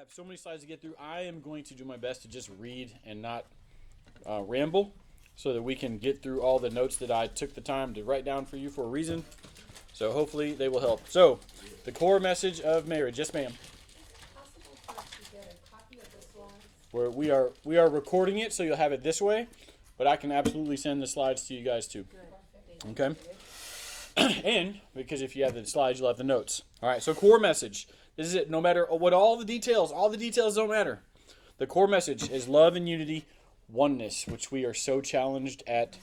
have so many slides to get through. I am going to do my best to just read and not ramble so that we can get through all the notes that I took the time to write down for you for a reason. So hopefully they will help. So, the core message of marriage. Yes, ma'am. Possible for us to get a copy of the slides? Where we are recording it, so you'll have it this way, but I can absolutely send the slides to you guys too. Okay? And because if you have the slides, you'll have the notes. All right, so core message. This is it. No matter what all the details don't matter. The core message is love and unity, oneness, which we are so challenged at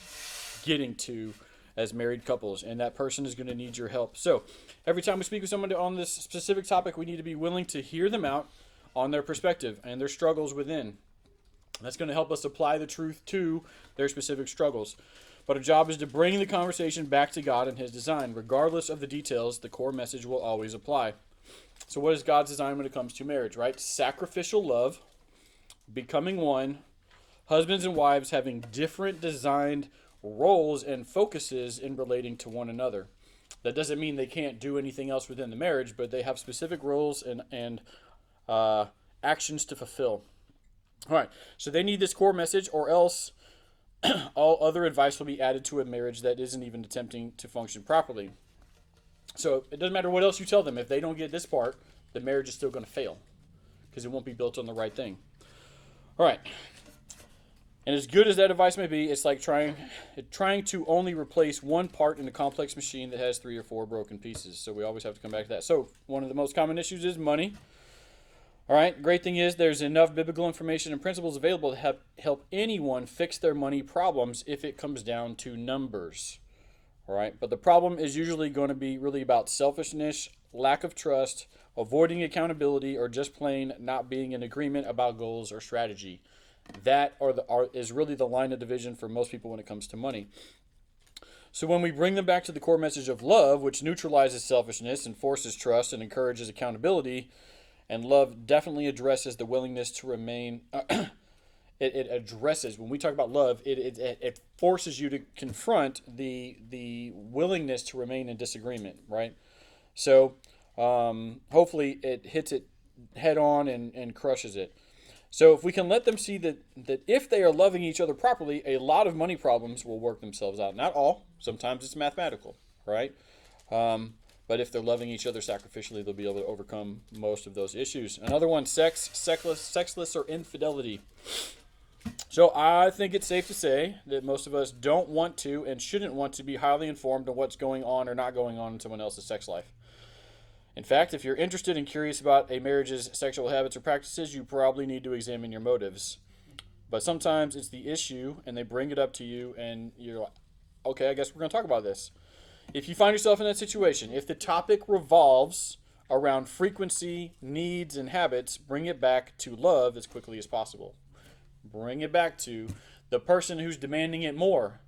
getting to as married couples, and that person is going to need your help. So every time we speak with someone on this specific topic, we need to be willing to hear them out on their perspective and their struggles within. That's going to help us apply the truth to their specific struggles. But our job is to bring the conversation back to God and His design. Regardless of the details, the core message will always apply. So what is God's design when it comes to marriage, right? Sacrificial love, becoming one, husbands and wives having different designed roles and focuses in relating to one another. That doesn't mean they can't do anything else within the marriage, but they have specific roles and actions to fulfill. All right, so they need this core message, or else all other advice will be added to a marriage that isn't even attempting to function properly. So it doesn't matter what else you tell them. If they don't get this part, the marriage is still going to fail because it won't be built on the right thing. All right. And as good as that advice may be, it's like trying to only replace one part in a complex machine that has 3 or 4 broken pieces. So we always have to come back to that. So one of the most common issues is money. All right. Great thing is there's enough biblical information and principles available to help anyone fix their money problems if it comes down to numbers. All right. But the problem is usually going to be really about selfishness, lack of trust, avoiding accountability, or just plain not being in agreement about goals or strategy. That is really the line of division for most people when it comes to money. So when we bring them back to the core message of love, which neutralizes selfishness and forces trust and encourages accountability, and love definitely addresses the willingness to remain. It addresses, when we talk about love, it forces you to confront the willingness to remain in disagreement, right? So hopefully it hits it head on and crushes it. So if we can let them see that if they are loving each other properly, a lot of money problems will work themselves out. Not all. Sometimes it's mathematical, right? But if they're loving each other sacrificially, they'll be able to overcome most of those issues. Another one, sexless or infidelity. So I think it's safe to say that most of us don't want to and shouldn't want to be highly informed on what's going on or not going on in someone else's sex life. In fact, if you're interested and curious about a marriage's sexual habits or practices, you probably need to examine your motives. But sometimes it's the issue, and they bring it up to you, and you're like, okay, I guess we're going to talk about this. If you find yourself in that situation, if the topic revolves around frequency, needs, and habits, bring it back to love as quickly as possible. Bring it back to the person who's demanding it more.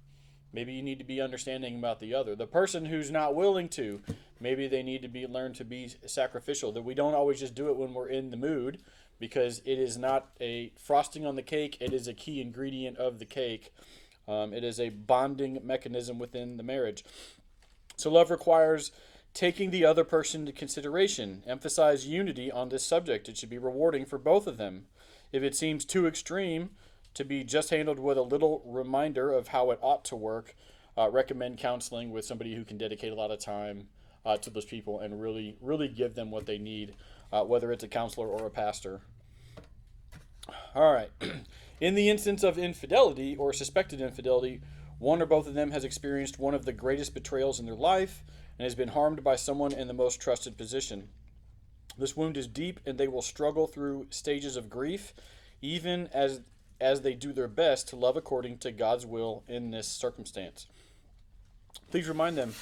Maybe you need to be understanding about the other. The person who's not willing to, maybe they need to learn to be sacrificial. That we don't always just do it when we're in the mood, because it is not a frosting on the cake. It is a key ingredient of the cake. It is a bonding mechanism within the marriage. So love requires taking the other person into consideration. Emphasize unity on this subject. It should be rewarding for both of them. If it seems too extreme to be just handled with a little reminder of how it ought to work, recommend counseling with somebody who can dedicate a lot of time to those people and really, really give them what they need, whether it's a counselor or a pastor. All right. In the instance of infidelity or suspected infidelity, one or both of them has experienced one of the greatest betrayals in their life and has been harmed by someone in the most trusted position. This wound is deep, and they will struggle through stages of grief, even as they do their best to love according to God's will in this circumstance. Please remind them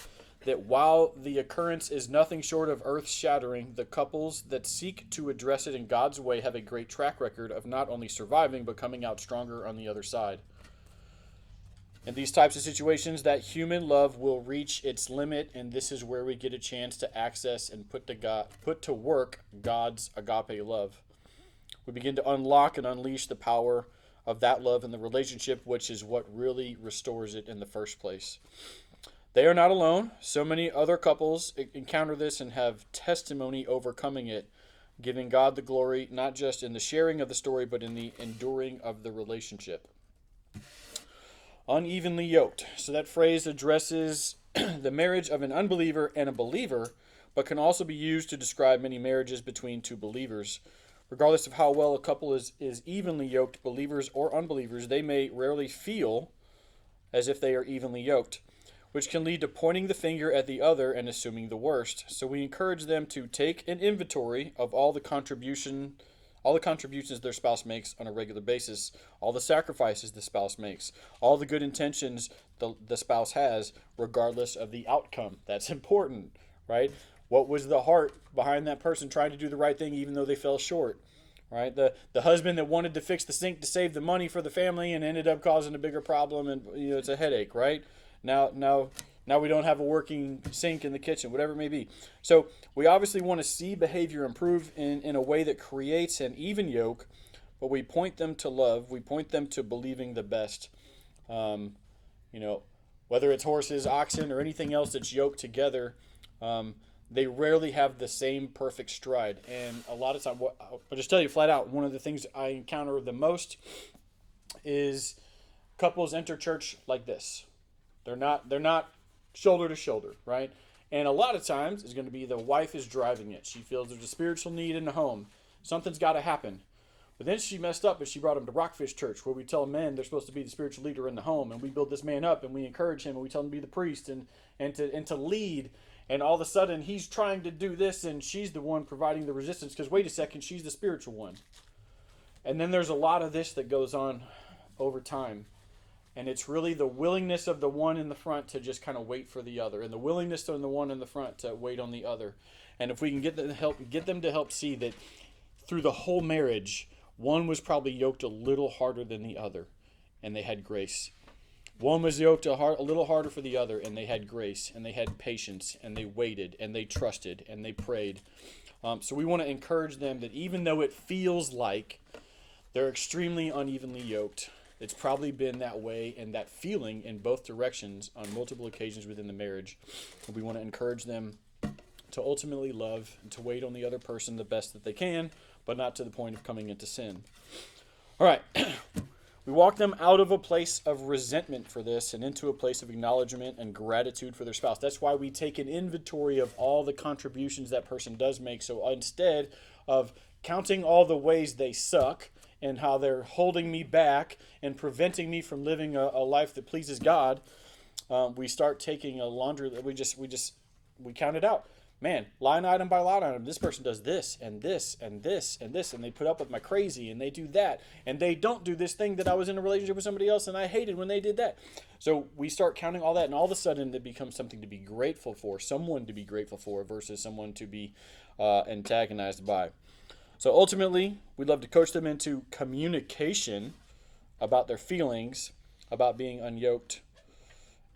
that while the occurrence is nothing short of earth-shattering, the couples that seek to address it in God's way have a great track record of not only surviving, but coming out stronger on the other side. In these types of situations, that human love will reach its limit, and this is where we get a chance to access and put to work God's agape love. We begin to unlock and unleash the power of that love in the relationship, which is what really restores it in the first place. They are not alone. So many other couples encounter this and have testimony overcoming it. giving God the glory, not just in the sharing of the story, but in the enduring of the relationship. Unevenly yoked. So that phrase addresses the marriage of an unbeliever and a believer, but can also be used to describe many marriages between two believers. Regardless of how well a couple is evenly yoked, believers or unbelievers, they may rarely feel as if they are evenly yoked, which can lead to pointing the finger at the other and assuming the worst. So we encourage them to take an inventory of all the contributions their spouse makes on a regular basis, all the sacrifices the spouse makes, all the good intentions the spouse has, regardless of the outcome. That's important, right? What was the heart behind that person trying to do the right thing even though they fell short, right? The husband that wanted to fix the sink to save the money for the family and ended up causing a bigger problem, and it's a headache, right? Now we don't have a working sink in the kitchen, whatever it may be. So we obviously want to see behavior improve in a way that creates an even yoke, but we point them to love. We point them to believing the best. Whether it's horses, oxen, or anything else that's yoked together, they rarely have the same perfect stride. And a lot of time, I'll just tell you flat out, one of the things I encounter the most is couples enter church like this. They're not shoulder to shoulder, right? And a lot of times it's going to be the wife is driving it. She feels there's a spiritual need in the home. Something's got to happen. But then she messed up and she brought him to Rockfish Church, where we tell men they're supposed to be the spiritual leader in the home, and we build this man up and we encourage him and we tell him to be the priest and to lead. And all of a sudden he's trying to do this and she's the one providing the resistance because wait a second, she's the spiritual one. And then there's a lot of this that goes on over time. And it's really the willingness of the one in the front to just kind of wait for the other, and the willingness of the one in the front to wait on the other. And if we can get them to help see that through the whole marriage, one was probably yoked a little harder than the other, and they had grace. One was yoked a little harder for the other, and they had grace, and they had patience, and they waited, and they trusted, and they prayed. So we want to encourage them that even though it feels like they're extremely unevenly yoked, it's probably been that way and that feeling in both directions on multiple occasions within the marriage. And we want to encourage them to ultimately love and to wait on the other person the best that they can, but not to the point of coming into sin. All right. We walk them out of a place of resentment for this and into a place of acknowledgement and gratitude for their spouse. That's why we take an inventory of all the contributions that person does make. So instead of counting all the ways they suck and how they're holding me back and preventing me from living a life that pleases God, we start taking a laundry. We count it out. Man, line item by line item, this person does this and this and this and this, and they put up with my crazy, and they do that, and they don't do this thing that I was in a relationship with somebody else, and I hated when they did that. So we start counting all that, and all of a sudden it becomes something to be grateful for, someone to be grateful for versus someone to be antagonized by. So ultimately, we love to coach them into communication about their feelings, about being unyoked,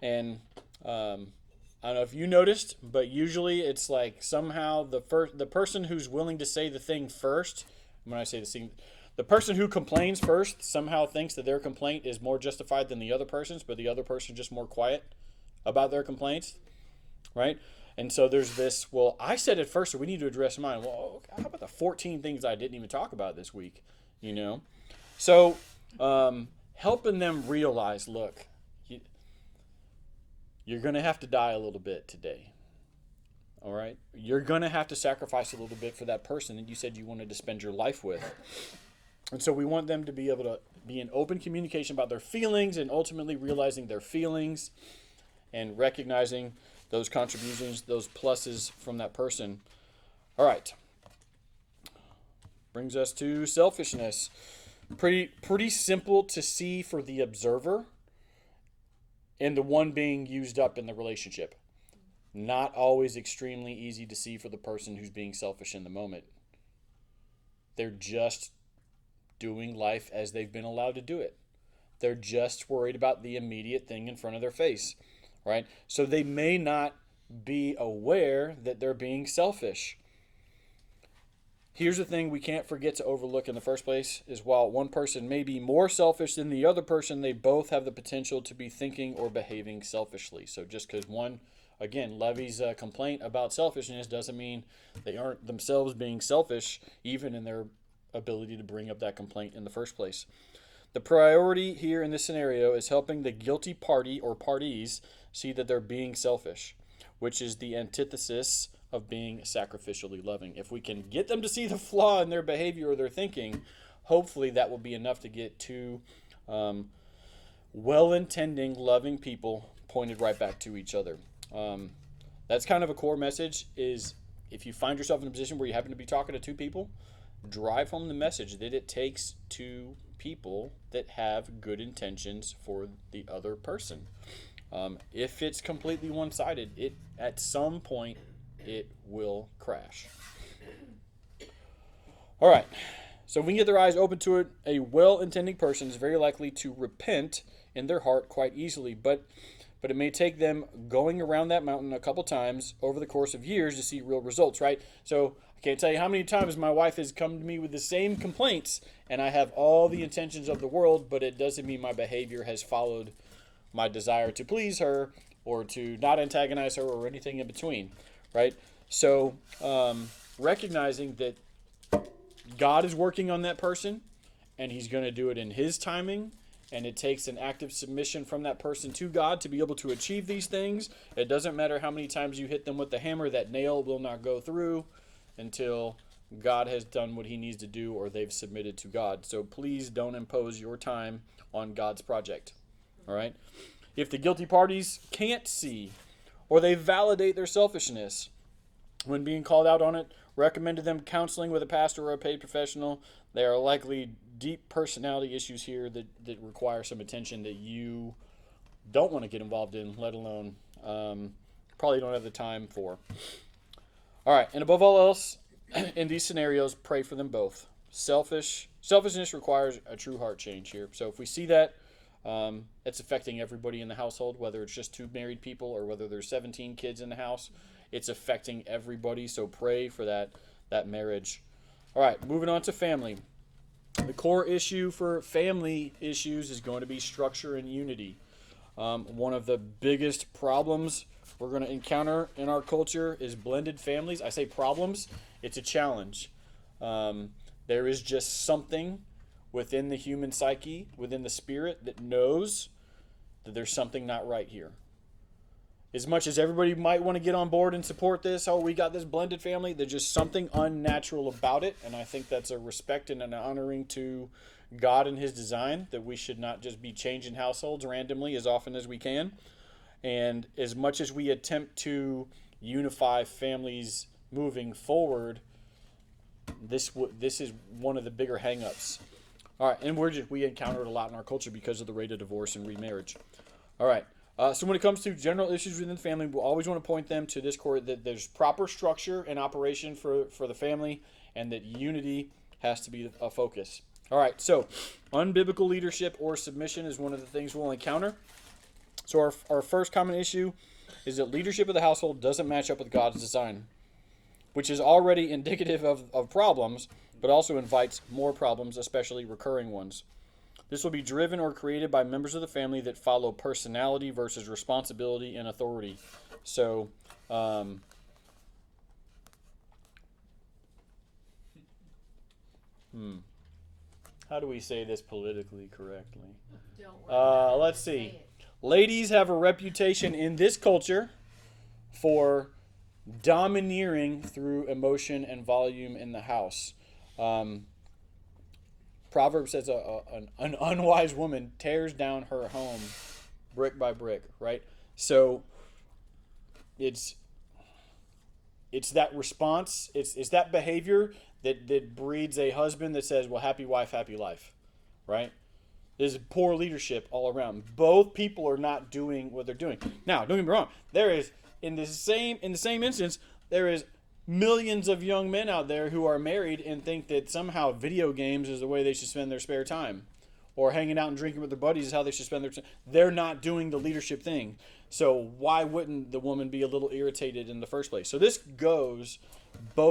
and I don't know if you noticed, but usually it's like somehow the person who's willing to say the thing first, when I say the thing, the person who complains first somehow thinks that their complaint is more justified than the other person's, but the other person's just more quiet about their complaints, right? And so there's this, well, I said it first, so we need to address mine. Well, how about the 14 things I didn't even talk about this week, So helping them realize, look, you're going to have to die a little bit today, all right? You're going to have to sacrifice a little bit for that person that you said you wanted to spend your life with. And so we want them to be able to be in open communication about their feelings and ultimately realizing their feelings and recognizing those contributions, those pluses from that person. All right. Brings us to selfishness. Pretty simple to see for the observer and the one being used up in the relationship. Not always extremely easy to see for the person who's being selfish in the moment. They're just doing life as they've been allowed to do it. They're just worried about the immediate thing in front of their face, right? So they may not be aware that they're being selfish. Here's the thing we can't forget to overlook in the first place is while one person may be more selfish than the other person, they both have the potential to be thinking or behaving selfishly. So just because one again, Levy's complaint about selfishness doesn't mean they aren't themselves being selfish, even in their ability to bring up that complaint in the first place. The priority here in this scenario is helping the guilty party or parties see that they're being selfish, which is the antithesis of being sacrificially loving. If we can get them to see the flaw in their behavior or their thinking, hopefully that will be enough to get two well-intending, loving people pointed right back to each other. That's kind of a core message, is if you find yourself in a position where you happen to be talking to two people, drive home the message that it takes two people that have good intentions for the other person. If it's completely one-sided, it at some point it will crash. All right, so if we can get their eyes open to it, a well-intending person is very likely to repent in their heart quite easily, but it may take them going around that mountain a couple times over the course of years to see real results, right? So I can't tell you how many times my wife has come to me with the same complaints, and I have all the intentions of the world, but it doesn't mean my behavior has followed my desire to please her or to not antagonize her or anything in between, right? So recognizing that God is working on that person, and he's going to do it in his timing, and it takes an active submission from that person to God to be able to achieve these things. It doesn't matter how many times you hit them with the hammer, that nail will not go through until God has done what he needs to do or they've submitted to God. So please don't impose your time on God's project. All right? If the guilty parties can't see or they validate their selfishness when being called out on it, recommend to them counseling with a pastor or a paid professional. There are likely deep personality issues here that require some attention that you don't want to get involved in, let alone probably don't have the time for. All right, and above all else, in these scenarios, pray for them both. Selfishness requires a true heart change here. So if we see that, it's affecting everybody in the household, whether it's just two married people or whether there's 17 kids in the house. It's affecting everybody, so pray for that marriage. All right, moving on to family. The core issue for family issues is going to be structure and unity. One of the biggest problems we're going to encounter in our culture is blended families. I say problems, it's a challenge. There is just something within the human psyche, within the spirit, that knows that there's something not right here. As much as everybody might want to get on board and support this, oh, we got this blended family, there's just something unnatural about it, and I think that's a respect and an honoring to God and his design, that we should not just be changing households randomly as often as we can. And as much as we attempt to unify families moving forward, this is one of the bigger hang-ups. All right, and we encounter it a lot in our culture because of the rate of divorce and remarriage. All right. So when it comes to general issues within the family, we always want to point them to this core, that there's proper structure and operation for the family, and that unity has to be a focus. All right, so unbiblical leadership or submission is one of the things we'll encounter. So our first common issue is that leadership of the household doesn't match up with God's design, which is already indicative of problems, but also invites more problems, especially recurring ones. This will be driven or created by members of the family that follow personality versus responsibility and authority. So, how do we say this politically correctly? Don't worry. Let's see. Ladies have a reputation in this culture for domineering through emotion and volume in the house. Proverbs says an unwise woman tears down her home brick by brick, right? So it's that response, it's that behavior that breeds a husband that says, well, happy wife, happy life, right? There's poor leadership all around. Both people are not doing what they're doing. Now, don't get me wrong. There is, in the same instance, there is millions of young men out there who are married and think that somehow video games is the way they should spend their spare time, or hanging out and drinking with their buddies is how they should spend their time. They're not doing the leadership thing. So why wouldn't the woman be a little irritated in the first place? So this goes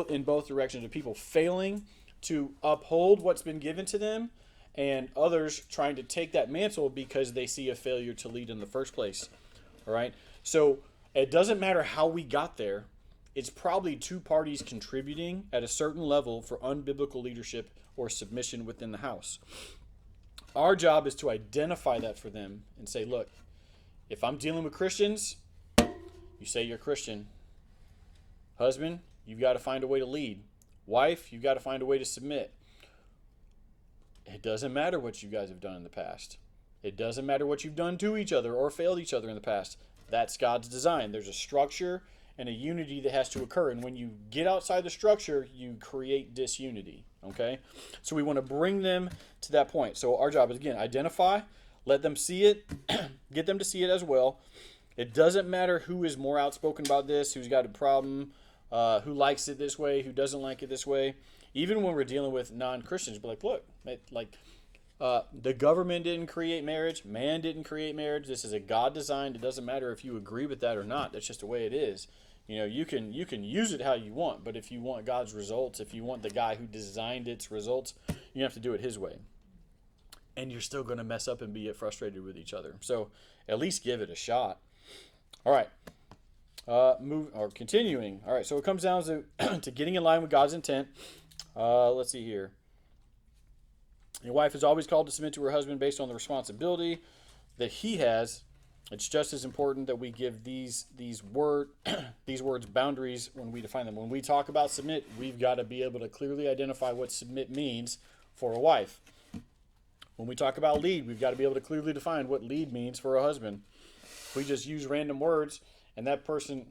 in both directions of people failing to uphold what's been given to them, and others trying to take that mantle because they see a failure to lead in the first place. All right. So It doesn't matter how we got there. It's probably two parties contributing at a certain level for unbiblical leadership or submission within the house. Our job is to identify that for them and say, look, if I'm dealing with Christians, you say you're Christian. Husband, you've got to find a way to lead. Wife, you've got to find a way to submit. It doesn't matter what you guys have done in the past. It doesn't matter what you've done to each other or failed each other in the past. That's God's design. There's a structure and a unity that has to occur. And when you get outside the structure, you create disunity. Okay? So we want to bring them to that point. So our job is, again, identify, let them see it, get them to see it as well. It doesn't matter who is more outspoken about this, who's got a problem, who likes it this way, who doesn't like it this way. Even when we're dealing with non-Christians, but look, the government didn't create marriage. Man didn't create marriage. This is a God designed. It doesn't matter if you agree with that or not. That's just the way it is. You can use it how you want, but if you want God's results, if you want the guy who designed its results, you have to do it his way. And you're still going to mess up and be frustrated with each other. So at least give it a shot. All right. Continuing. All right. So it comes down to getting in line with God's intent. Let's see here. Your wife is always called to submit to her husband based on the responsibility that he has. It's just as important that we give these words boundaries when we define them. When we talk about submit, we've got to be able to clearly identify what submit means for a wife. When we talk about lead, we've got to be able to clearly define what lead means for a husband. If we just use random words and that person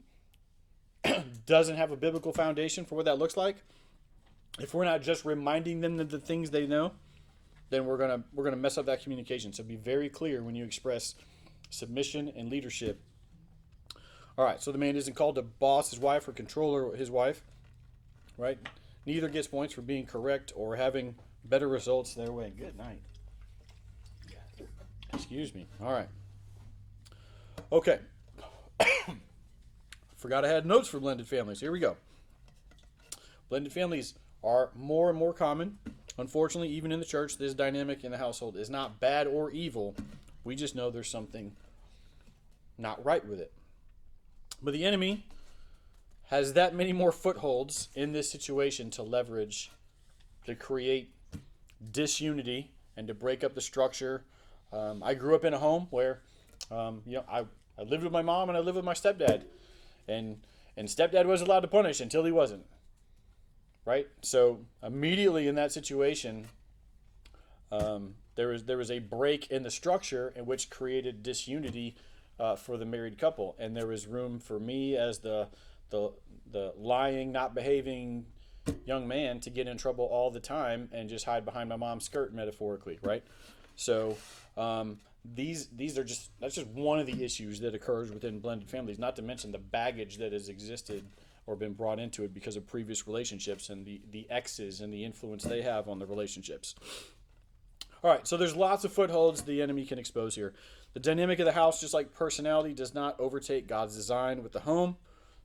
doesn't have a biblical foundation for what that looks like, if we're not just reminding them of the things they know, then we're gonna mess up that communication. So be very clear when you express submission and leadership. All right, so the man isn't called to boss his wife or control his wife, right? Neither gets points for being correct or having better results their way. Good night. Excuse me. All right. Okay. Forgot I had notes for blended families. Here we go. Blended families are more and more common. Unfortunately, even in the church, this dynamic in the household is not bad or evil. We just know there's something not right with it. But the enemy has that many more footholds in this situation to leverage, to create disunity and to break up the structure. I grew up in a home where, I lived with my mom and I lived with my stepdad. And stepdad was allowed to punish until he wasn't. Right? So immediately in that situation, there was a break in the structure in which created disunity for the married couple, and there was room for me as the lying, not behaving young man to get in trouble all the time and just hide behind my mom's skirt, metaphorically, right? So that's just one of the issues that occurs within blended families. Not to mention the baggage that has existed or been brought into it because of previous relationships and the exes and the influence they have on the relationships. All right, so there's lots of footholds the enemy can expose here. The dynamic of the house, just like personality, does not overtake God's design with the home,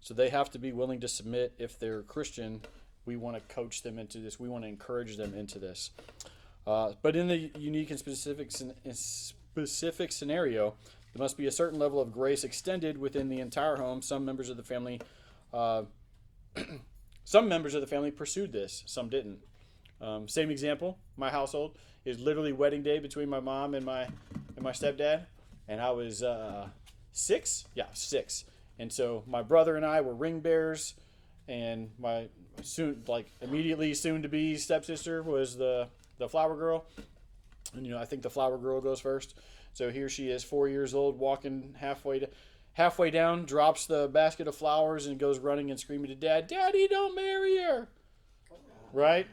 so they have to be willing to submit. If they're Christian, we want to coach them into this. We want to encourage them into this. But in the unique and specific scenario, there must be a certain level of grace extended within the entire home. Some members of the family pursued this. Some didn't. Same example. My household is literally wedding day between my mom and my stepdad, and I was 6. Yeah, 6. And so my brother and I were ring bearers, and my immediately soon to be stepsister was the flower girl. And I think the flower girl goes first. So here she is, 4 years old, walking halfway down, drops the basket of flowers and goes running and screaming to Dad, "Daddy, don't marry her!" Right?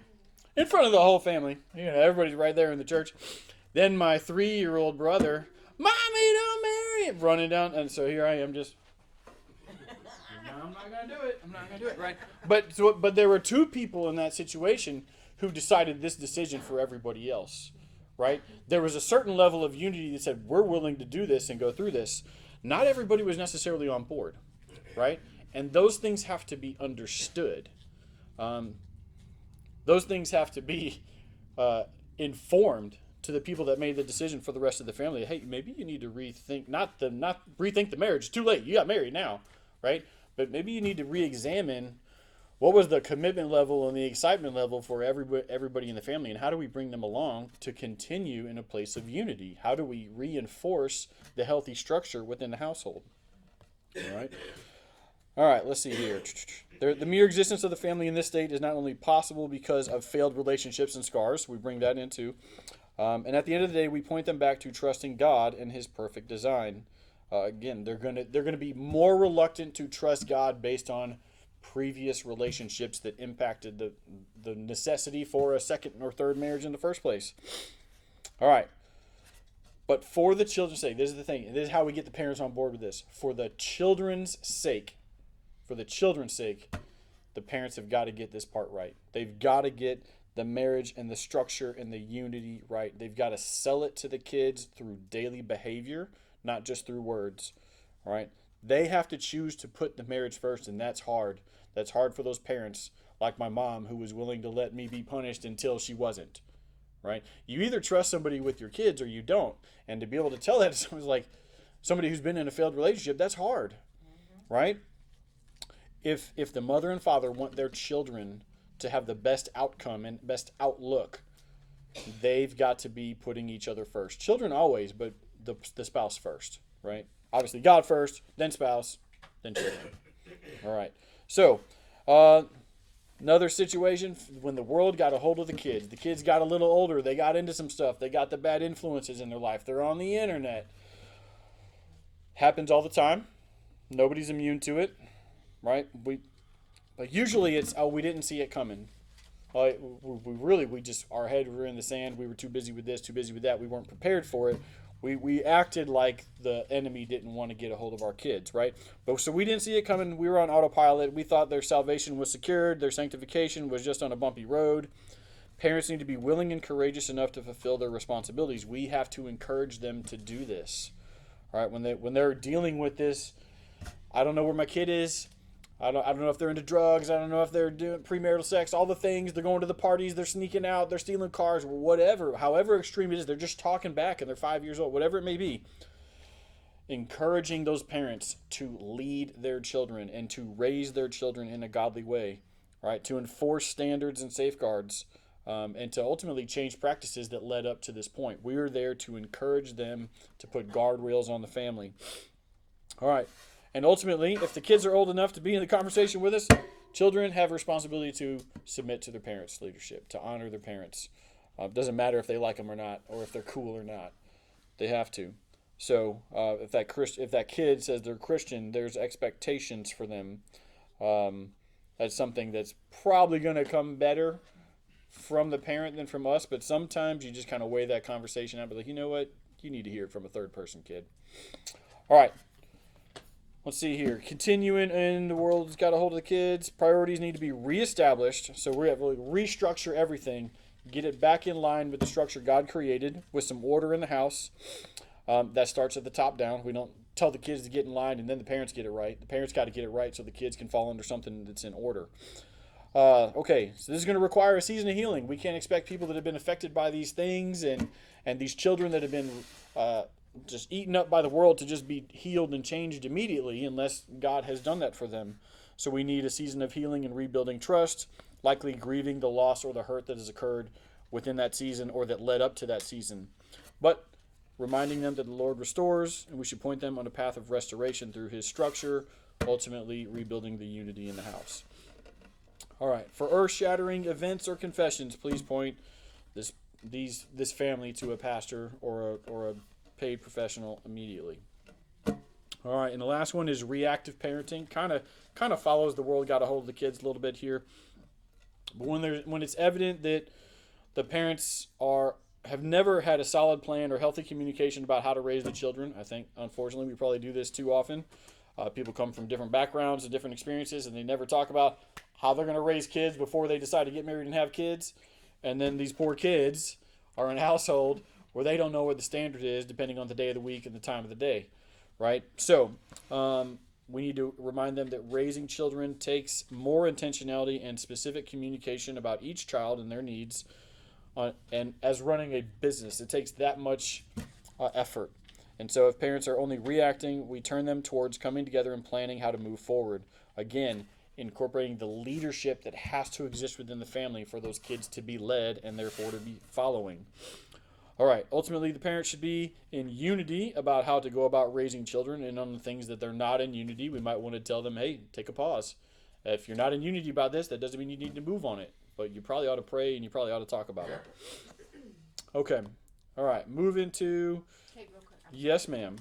In front of the whole family. Everybody's right there in the church. Then my 3-year-old brother, "Mommy, don't marry him!" running down. And so here I am just, I'm not going to do it. Right? But there were two people in that situation who decided this decision for everybody else. Right? There was a certain level of unity that said, we're willing to do this and go through this. Not everybody was necessarily on board, right? And those things have to be understood. Those things have to be informed to the people that made the decision for the rest of the family, hey, maybe you need to rethink, not rethink the marriage. It's too late. You got married now, right? But maybe you need to re-examine what was the commitment level and the excitement level for everybody in the family, and how do we bring them along to continue in a place of unity? How do we reinforce the healthy structure within the household? All right, let's see here. The mere existence of the family in this state is not only possible because of failed relationships and scars. We bring that into. And at the end of the day, we point them back to trusting God and His perfect design. Again, they're gonna be more reluctant to trust God based on previous relationships that impacted the necessity for a second or third marriage in the first place. All right. But for the children's sake, this is the thing. This is how we get the parents on board with this. For the children's sake, the parents have got to get this part right. They've got to get the marriage and the structure and the unity right. They've got to sell it to the kids through daily behavior, not just through words. All right. They have to choose to put the marriage first, and that's hard. That's hard for those parents, like my mom, who was willing to let me be punished until she wasn't. Right? You either trust somebody with your kids or you don't. And to be able to tell that to someone like somebody who's been in a failed relationship, that's hard. Right? If the mother and father want their children to have the best outcome and best outlook, they've got to be putting each other first. Children always, but the spouse first. Right? Obviously, God first, then spouse, then children. All right. So, another situation when the world got a hold of the kids got a little older, they got into some stuff, they got the bad influences in their life, they're on the internet. Happens all the time. Nobody's immune to it, right? Usually it's, we didn't see it coming. We just, our head were in the sand, we were too busy with this, too busy with that, we weren't prepared for it. We acted like the enemy didn't want to get a hold of our kids, right? But so we didn't see it coming. We were on autopilot. We thought their salvation was secured. Their sanctification was just on a bumpy road. Parents need to be willing and courageous enough to fulfill their responsibilities. We have to encourage them to do this, all right? When they're dealing with this, I don't know where my kid is. I don't know if they're into drugs. I don't know if they're doing premarital sex, all the things. They're going to the parties. They're sneaking out. They're stealing cars, whatever. However extreme it is, they're just talking back and they're 5 years old, whatever it may be. Encouraging those parents to lead their children and to raise their children in a godly way, right? To enforce standards and safeguards, and to ultimately change practices that led up to this point. We're there to encourage them to put guardrails on the family. All right. And ultimately, if the kids are old enough to be in the conversation with us, children have a responsibility to submit to their parents' leadership, to honor their parents. It doesn't matter if they like them or not, or if they're cool or not. They have to. So if that kid says they're Christian, there's expectations for them. That's something that's probably going to come better from the parent than from us, but sometimes you just kind of weigh that conversation out, but like, you know what? You need to hear it from a third person, kid. All right. Let's see here. Continuing in the world's got a hold of the kids. Priorities need to be reestablished. So we have to restructure everything. Get it back in line with the structure God created with some order in the house. That starts at the top down. We don't tell the kids to get in line and then the parents get it right. The parents got to get it right so the kids can fall under something that's in order. Okay, so this is going to require a season of healing. We can't expect people that have been affected by these things and these children that have been just eaten up by the world to just be healed and changed immediately unless God has done that for them. So we need a season of healing and rebuilding trust, likely grieving the loss or the hurt that has occurred within that season or that led up to that season. But reminding them that the Lord restores, and we should point them on a path of restoration through His structure, ultimately rebuilding the unity in the house. All right, for earth-shattering events or confessions, please point this family to a pastor or a paid professional immediately. All right, and the last one is reactive parenting. Kind of follows the world got a hold of the kids a little bit here. But when it's evident that the parents have never had a solid plan or healthy communication about how to raise the children, I think unfortunately we probably do this too often. People come from different backgrounds and different experiences, and they never talk about how they're going to raise kids before they decide to get married and have kids. And then these poor kids are in a household where they don't know what the standard is depending on the day of the week and the time of the day, right? So we need to remind them that raising children takes more intentionality and specific communication about each child and their needs. and as running a business. It takes that much effort. And so if parents are only reacting, we turn them towards coming together and planning how to move forward. Again, incorporating the leadership that has to exist within the family for those kids to be led and therefore to be following. All right, ultimately the parents should be in unity about how to go about raising children, and on the things that they're not in unity, we might want to tell them, hey, take a pause. If you're not in unity about this, that doesn't mean you need to move on it, but you probably ought to pray and you probably ought to talk about it. Okay, all right, move into... Hey, real quick. Yes, ma'am.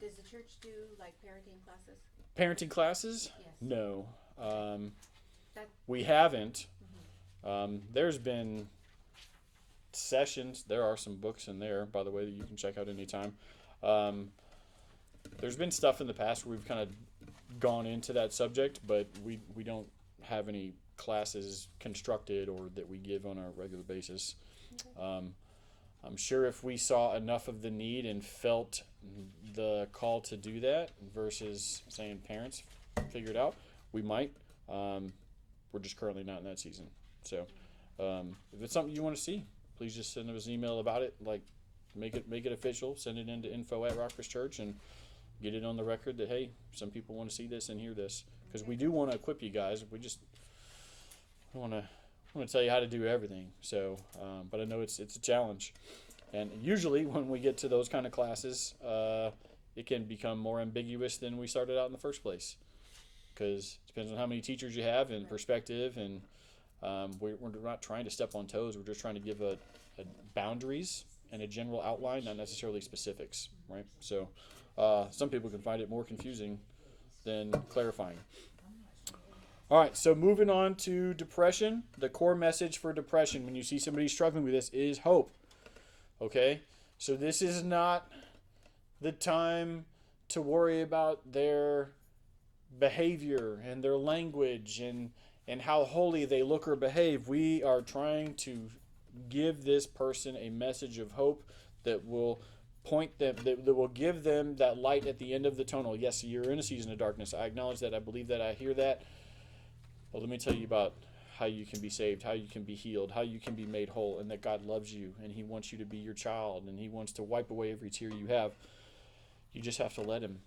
Does the church do like parenting classes? Parenting classes? Yes. No. We haven't. There's been sessions. There are some books in there, by the way, that you can check out anytime. There's been stuff in the past where we've kind of gone into that subject, but we don't have any classes constructed or that we give on a regular basis. Okay. I'm sure if we saw enough of the need and felt the call to do that versus saying parents figure it out, we might. We're just currently not in that season. So if it's something you want to see, please just send us an email about it. Like, make it official. Send it into info@Rockford Church and get it on the record that, hey, some people want to see this and hear this. Because we do want to equip you guys. We just want to tell you how to do everything. So, but I know it's a challenge. And usually when we get to those kind of classes, it can become more ambiguous than we started out in the first place. Because it depends on how many teachers you have and perspective, and we're not trying to step on toes. We're just trying to give a boundaries and a general outline, not necessarily specifics, right? So some people can find it more confusing than clarifying. All right, so moving on to depression. The core message for depression, when you see somebody struggling with this, is hope. Okay? So this is not the time to worry about their behavior and their language and how holy they look or behave. We are trying to give this person a message of hope that will point them, that will give them that light at the end of the tunnel. Yes, you're in a season of darkness. I acknowledge that. I believe that. I hear that. But let me tell you about how you can be saved, how you can be healed, how you can be made whole, and that God loves you and He wants you to be your child and He wants to wipe away every tear you have. You just have to let Him,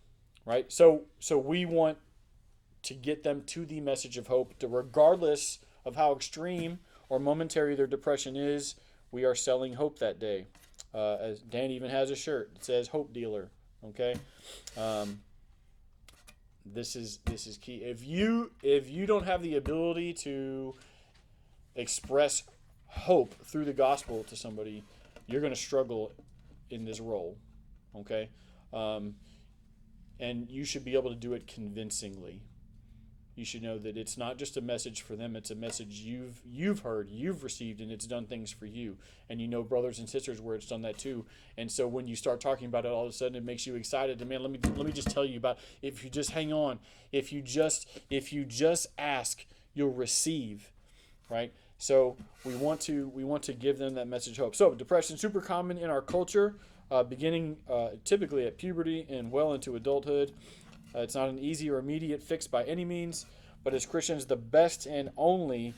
right? So we want to get them to the message of hope, to regardless of how extreme or momentary their depression is. We are selling hope that day. As Dan even has a shirt that says "Hope Dealer." Okay, this is key. If you don't have the ability to express hope through the gospel to somebody, you're going to struggle in this role. Okay, and you should be able to do it convincingly. You should know that it's not just a message for them, it's a message you've heard, you've received, and it's done things for you. And you know brothers and sisters where it's done that too. And so when you start talking about it, all of a sudden it makes you excited. And man, let me just tell you about, if you just hang on, if you just ask, you'll receive, right? So we want to give them that message of hope. So depression, super common in our culture, beginning typically at puberty and well into adulthood. It's not an easy or immediate fix by any means, but as Christians, the best and only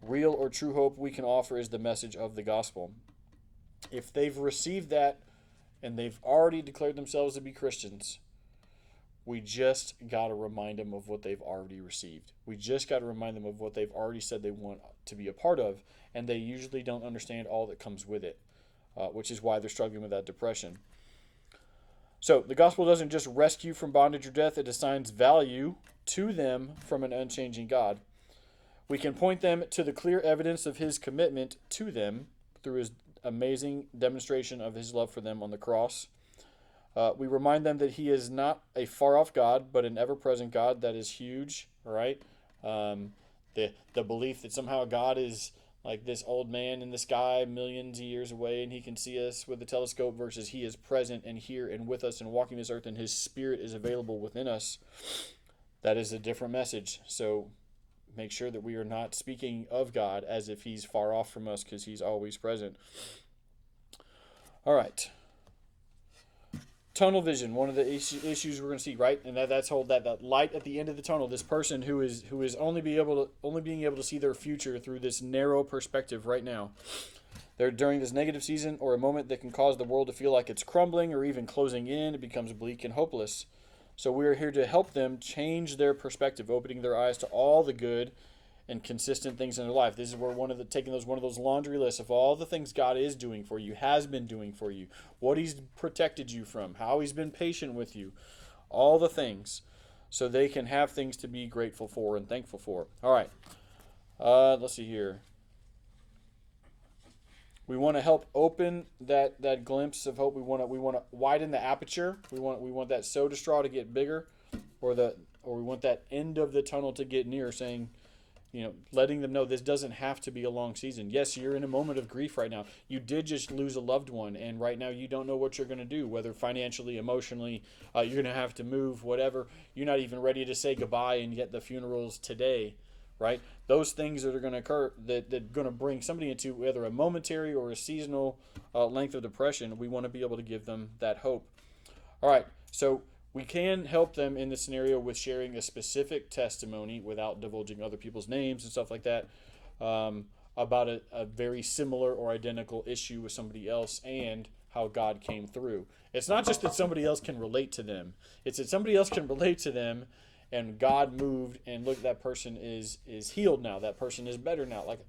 real or true hope we can offer is the message of the gospel. If they've received that and they've already declared themselves to be Christians, we just got to remind them of what they've already received. We just got to remind them of what they've already said they want to be a part of, and they usually don't understand all that comes with it, which is why they're struggling with that depression. So the gospel doesn't just rescue from bondage or death, it assigns value to them from an unchanging God. We can point them to the clear evidence of His commitment to them through His amazing demonstration of His love for them on the cross. We remind them that He is not a far-off God, but an ever-present God that is huge, right? The belief that somehow God is like this old man in the sky millions of years away and He can see us with a telescope versus He is present and here and with us and walking this earth and His Spirit is available within us. That is a different message. So make sure that we are not speaking of God as if He's far off from us, because He's always present. All right. tunnel vision, one of the issues we're going to see, right? And that's that light at the end of the tunnel. This person who is only being able to see their future through this narrow perspective right now. They're during this negative season or a moment that can cause the world to feel like it's crumbling or even closing in. It becomes bleak and hopeless. So we are here to help them change their perspective, opening their eyes to all the good and consistent things in their life. This is where one of those laundry lists of all the things God is doing for you, has been doing for you, what He's protected you from, how He's been patient with you, all the things, so they can have things to be grateful for and thankful for. All right, let's see here. We want to help open that glimpse of hope. We want to widen the aperture. We want that soda straw to get bigger, or we want that end of the tunnel to get near, saying, letting them know this doesn't have to be a long season. Yes, you're in a moment of grief right now. You did just lose a loved one, and right now you don't know what you're going to do, whether financially, emotionally, you're going to have to move, whatever. You're not even ready to say goodbye, and yet the funeral's today, right? Those things that are going to occur that are going to bring somebody into whether a momentary or a seasonal length of depression, we want to be able to give them that hope. All right, so we can help them in this scenario with sharing a specific testimony without divulging other people's names and stuff like that about a very similar or identical issue with somebody else and how God came through. It's not just that somebody else can relate to them. It's that somebody else can relate to them and God moved and look, that person is healed now. That person is better now. Like,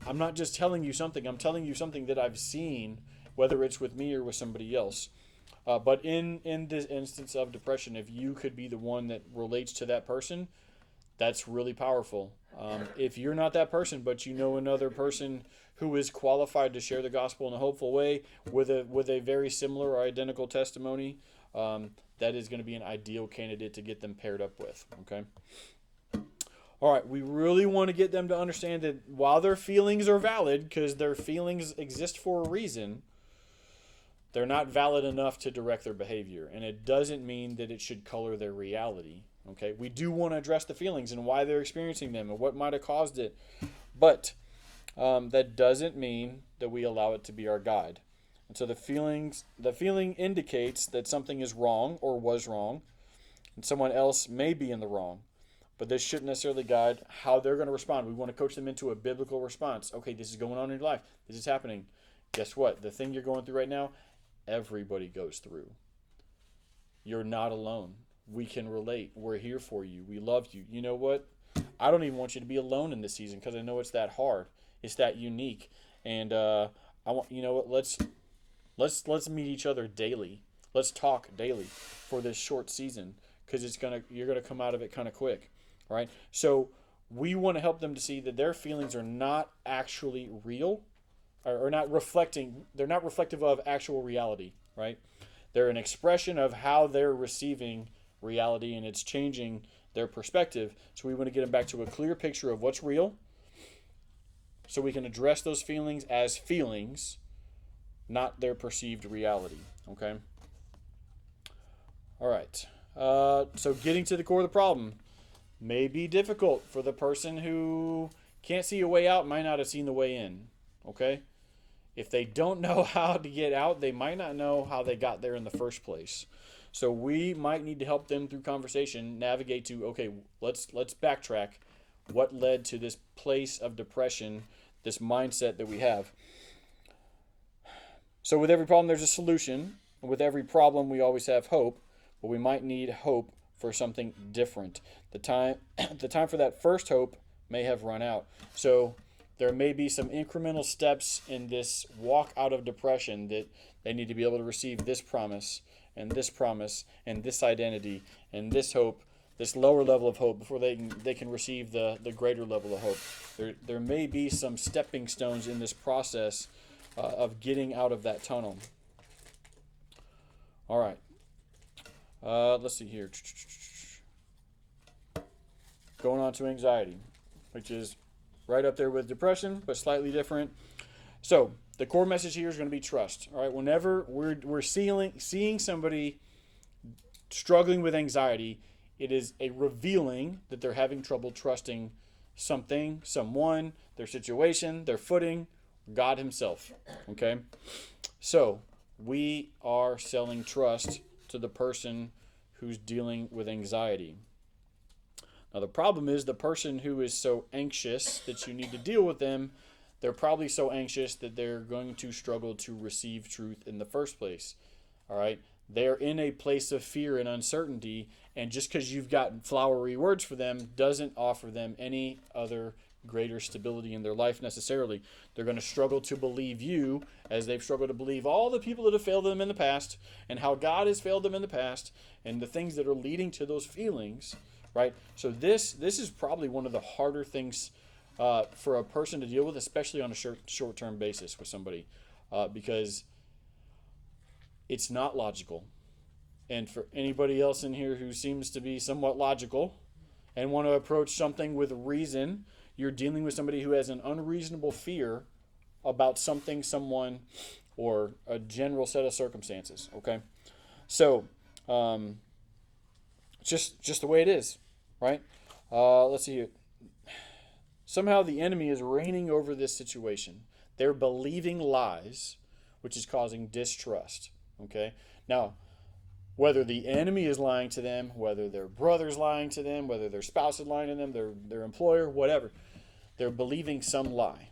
I'm not just telling you something. I'm telling you something that I've seen, whether it's with me or with somebody else. But in this instance of depression, if you could be the one that relates to that person, that's really powerful. If you're not that person, but you know another person who is qualified to share the gospel in a hopeful way with a very similar or identical testimony, that is going to be an ideal candidate to get them paired up with. Okay. All right. We really want to get them to understand that while their feelings are valid, because their feelings exist for a reason, they're not valid enough to direct their behavior. And it doesn't mean that it should color their reality. Okay. We do want to address the feelings and why they're experiencing them and what might have caused it. But that doesn't mean that we allow it to be our guide. And so the feeling indicates that something is wrong or was wrong, and someone else may be in the wrong. But this shouldn't necessarily guide how they're going to respond. We want to coach them into a biblical response. Okay, this is going on in your life. This is happening. Guess what? The thing you're going through right now, everybody goes through. You're not alone. We can relate. We're here for you. We love you. You know what? I don't even want you to be alone in this season because I know it's that hard. It's that unique. And I want, let's meet each other daily. Let's talk daily for this short season because you're gonna come out of it kind of quick, all right? So we want to help them to see that their feelings are not actually real, or not reflecting. They're not reflective of actual reality, right? They're an expression of how they're receiving reality, and it's changing their perspective. So we want to get them back to a clear picture of what's real, so we can address those feelings as feelings, not their perceived reality. Okay. All right. So getting to the core of the problem may be difficult for the person who can't see a way out, might not have seen the way in. Okay. If they don't know how to get out, they might not know how they got there in the first place. So we might need to help them through conversation navigate to, okay, let's backtrack. What led to this place of depression, this mindset that we have? So with every problem, there's a solution. With every problem, we always have hope, but we might need hope for something different. The time for that first hope may have run out. So there may be some incremental steps in this walk out of depression that they need to be able to receive this promise and this identity and this hope, this lower level of hope, before they can receive the greater level of hope. There may be some stepping stones in this process of getting out of that tunnel. All right. Let's see here. Going on to anxiety, which is right up there with depression, but slightly different. So the core message here is going to be trust. All right. Whenever we're seeing somebody struggling with anxiety, it is a revealing that they're having trouble trusting something, someone, their situation, their footing, God himself. Okay. So we are selling trust to the person who's dealing with anxiety. Now, the problem is the person who is so anxious that you need to deal with them, they're probably so anxious that they're going to struggle to receive truth in the first place. All right? They're in a place of fear and uncertainty, and just because you've got flowery words for them doesn't offer them any other greater stability in their life necessarily. They're going to struggle to believe you as they've struggled to believe all the people that have failed them in the past and how God has failed them in the past and the things that are leading to those feelings, right? So this is probably one of the harder things for a person to deal with, especially on a short-term basis with somebody, because it's not logical. And for anybody else in here who seems to be somewhat logical and want to approach something with reason, you're dealing with somebody who has an unreasonable fear about something, someone, or a general set of circumstances, okay? So, just the way it is, right? Let's see here. Somehow the enemy is reigning over this situation. They're believing lies, which is causing distrust, okay? Now, whether the enemy is lying to them, whether their brother's lying to them, whether their spouse is lying to them, their employer, whatever, they're believing some lie.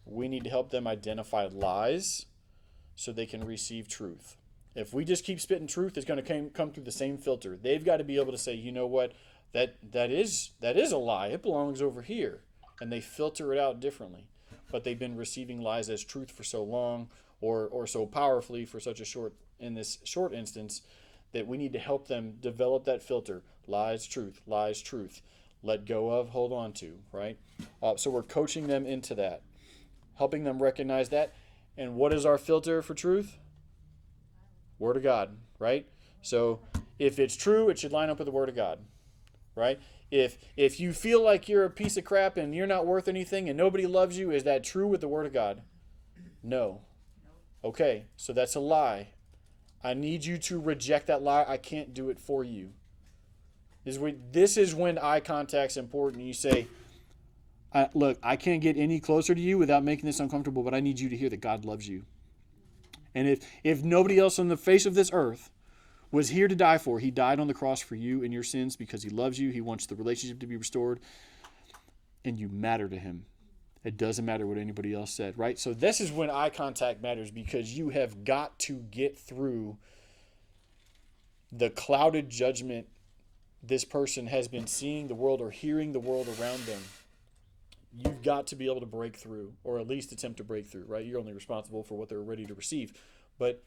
We need to help them identify lies so they can receive truth. If we just keep spitting truth, it's going to come through the same filter. They've got to be able to say, you know what, that is a lie. It belongs over here. And they filter it out differently. But they've been receiving lies as truth for so long or so powerfully for such a short instance that we need to help them develop that filter. Lies, truth, let go of, hold on to, right? So we're coaching them into that, helping them recognize that. And what is our filter for truth? Word of God, right? So if it's true, it should line up with the Word of God, right? If you feel like you're a piece of crap and you're not worth anything and nobody loves you, is that true with the Word of God? No. Okay, so that's a lie. I need you to reject that lie. I can't do it for you. This is when eye contact's important. You say, look, I can't get any closer to you without making this uncomfortable, but I need you to hear that God loves you. And if nobody else on the face of this earth was here to die for, he died on the cross for you and your sins because he loves you. He wants the relationship to be restored. And you matter to him. It doesn't matter what anybody else said, right? So this is when eye contact matters, because you have got to get through the clouded judgment this person has been seeing the world or hearing the world around them. You've got to be able to break through, or at least attempt to break through, right? You're only responsible for what they're ready to receive. But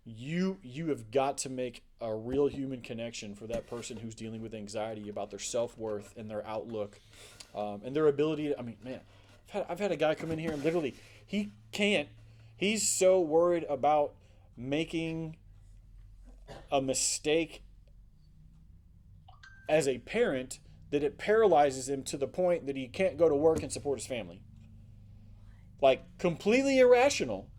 you have got to make a real human connection for that person who's dealing with anxiety about their self-worth and their outlook and their ability to, I've had a guy come in here and literally, he's so worried about making a mistake as a parent that it paralyzes him to the point that he can't go to work and support his family. Like, completely irrational.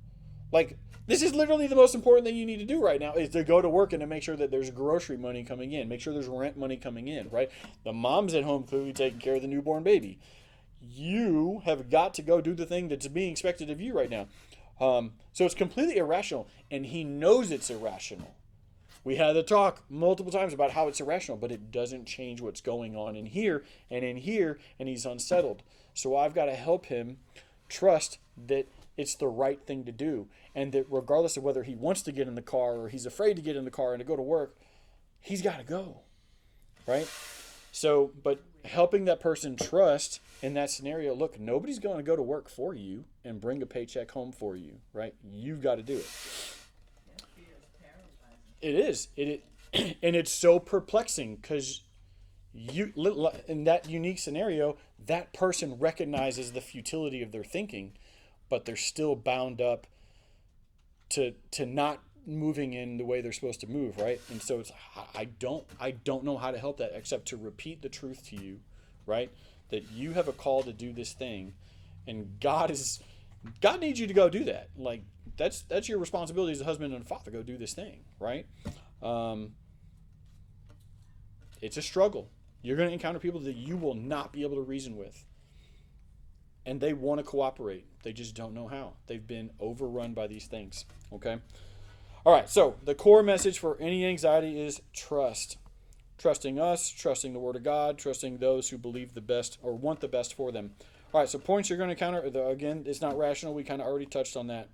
Like, this is literally the most important thing you need to do right now, is to go to work and to make sure that there's grocery money coming in. Make sure there's rent money coming in, right? The mom's at home clearly taking care of the newborn baby. You have got to go do the thing that's being expected of you right now. So it's completely irrational, and he knows it's irrational. We had a talk multiple times about how it's irrational, but it doesn't change what's going on in here, and he's unsettled. So I've got to help him trust that it's the right thing to do, and that regardless of whether he wants to get in the car or he's afraid to get in the car and to go to work, he's got to go, right? So, but helping that person trust in that scenario, look, nobody's going to go to work for you and bring a paycheck home for you, right? You've got to do it. It is. And it's so perplexing because in that unique scenario, that person recognizes the futility of their thinking, but they're still bound up to not moving in the way they're supposed to move, right? And so it's I don't know how to help that except to repeat the truth to you, right? That you have a call to do this thing, and God needs you to go do that. Like, that's your responsibility as a husband and a father. Go do this thing, right? It's a struggle. You're going to encounter people that you will not be able to reason with. And they want to cooperate. They just don't know how. They've been overrun by these things, okay? All right, so the core message for any anxiety is trust. Trusting us, trusting the Word of God, trusting those who believe the best or want the best for them. All right, so points you're going to counter. Again, it's not rational. We kind of already touched on that.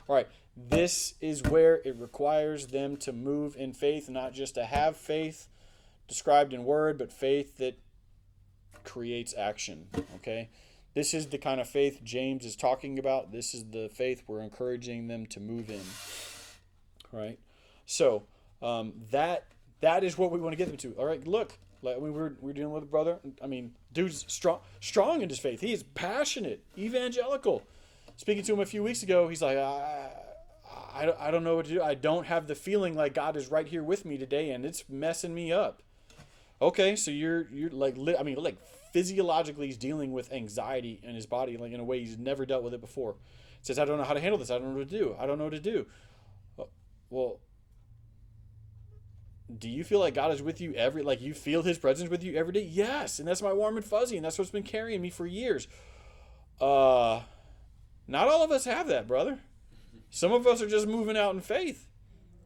All right, this is where it requires them to move in faith, not just to have faith described in word, but faith that creates action, okay? This is the kind of faith James is talking about. This is the faith we're encouraging them to move in, right? So that is what we want to get them to. All right, look, like we're dealing with a brother. I mean, dude's strong in his faith. He is passionate, evangelical. Speaking to him a few weeks ago, he's like, I don't know what to do. I don't have the feeling like God is right here with me today, and it's messing me up. Okay, so you're like, physiologically he's dealing with anxiety in his body, like in a way he's never dealt with it before. He says, I don't know how to handle this. I don't know what to do. I don't know what to do. Well, do you feel like God is with you you feel his presence with you every day? Yes, and that's my warm and fuzzy, and that's what's been carrying me for years. Not all of us have that, brother. Some of us are just moving out in faith,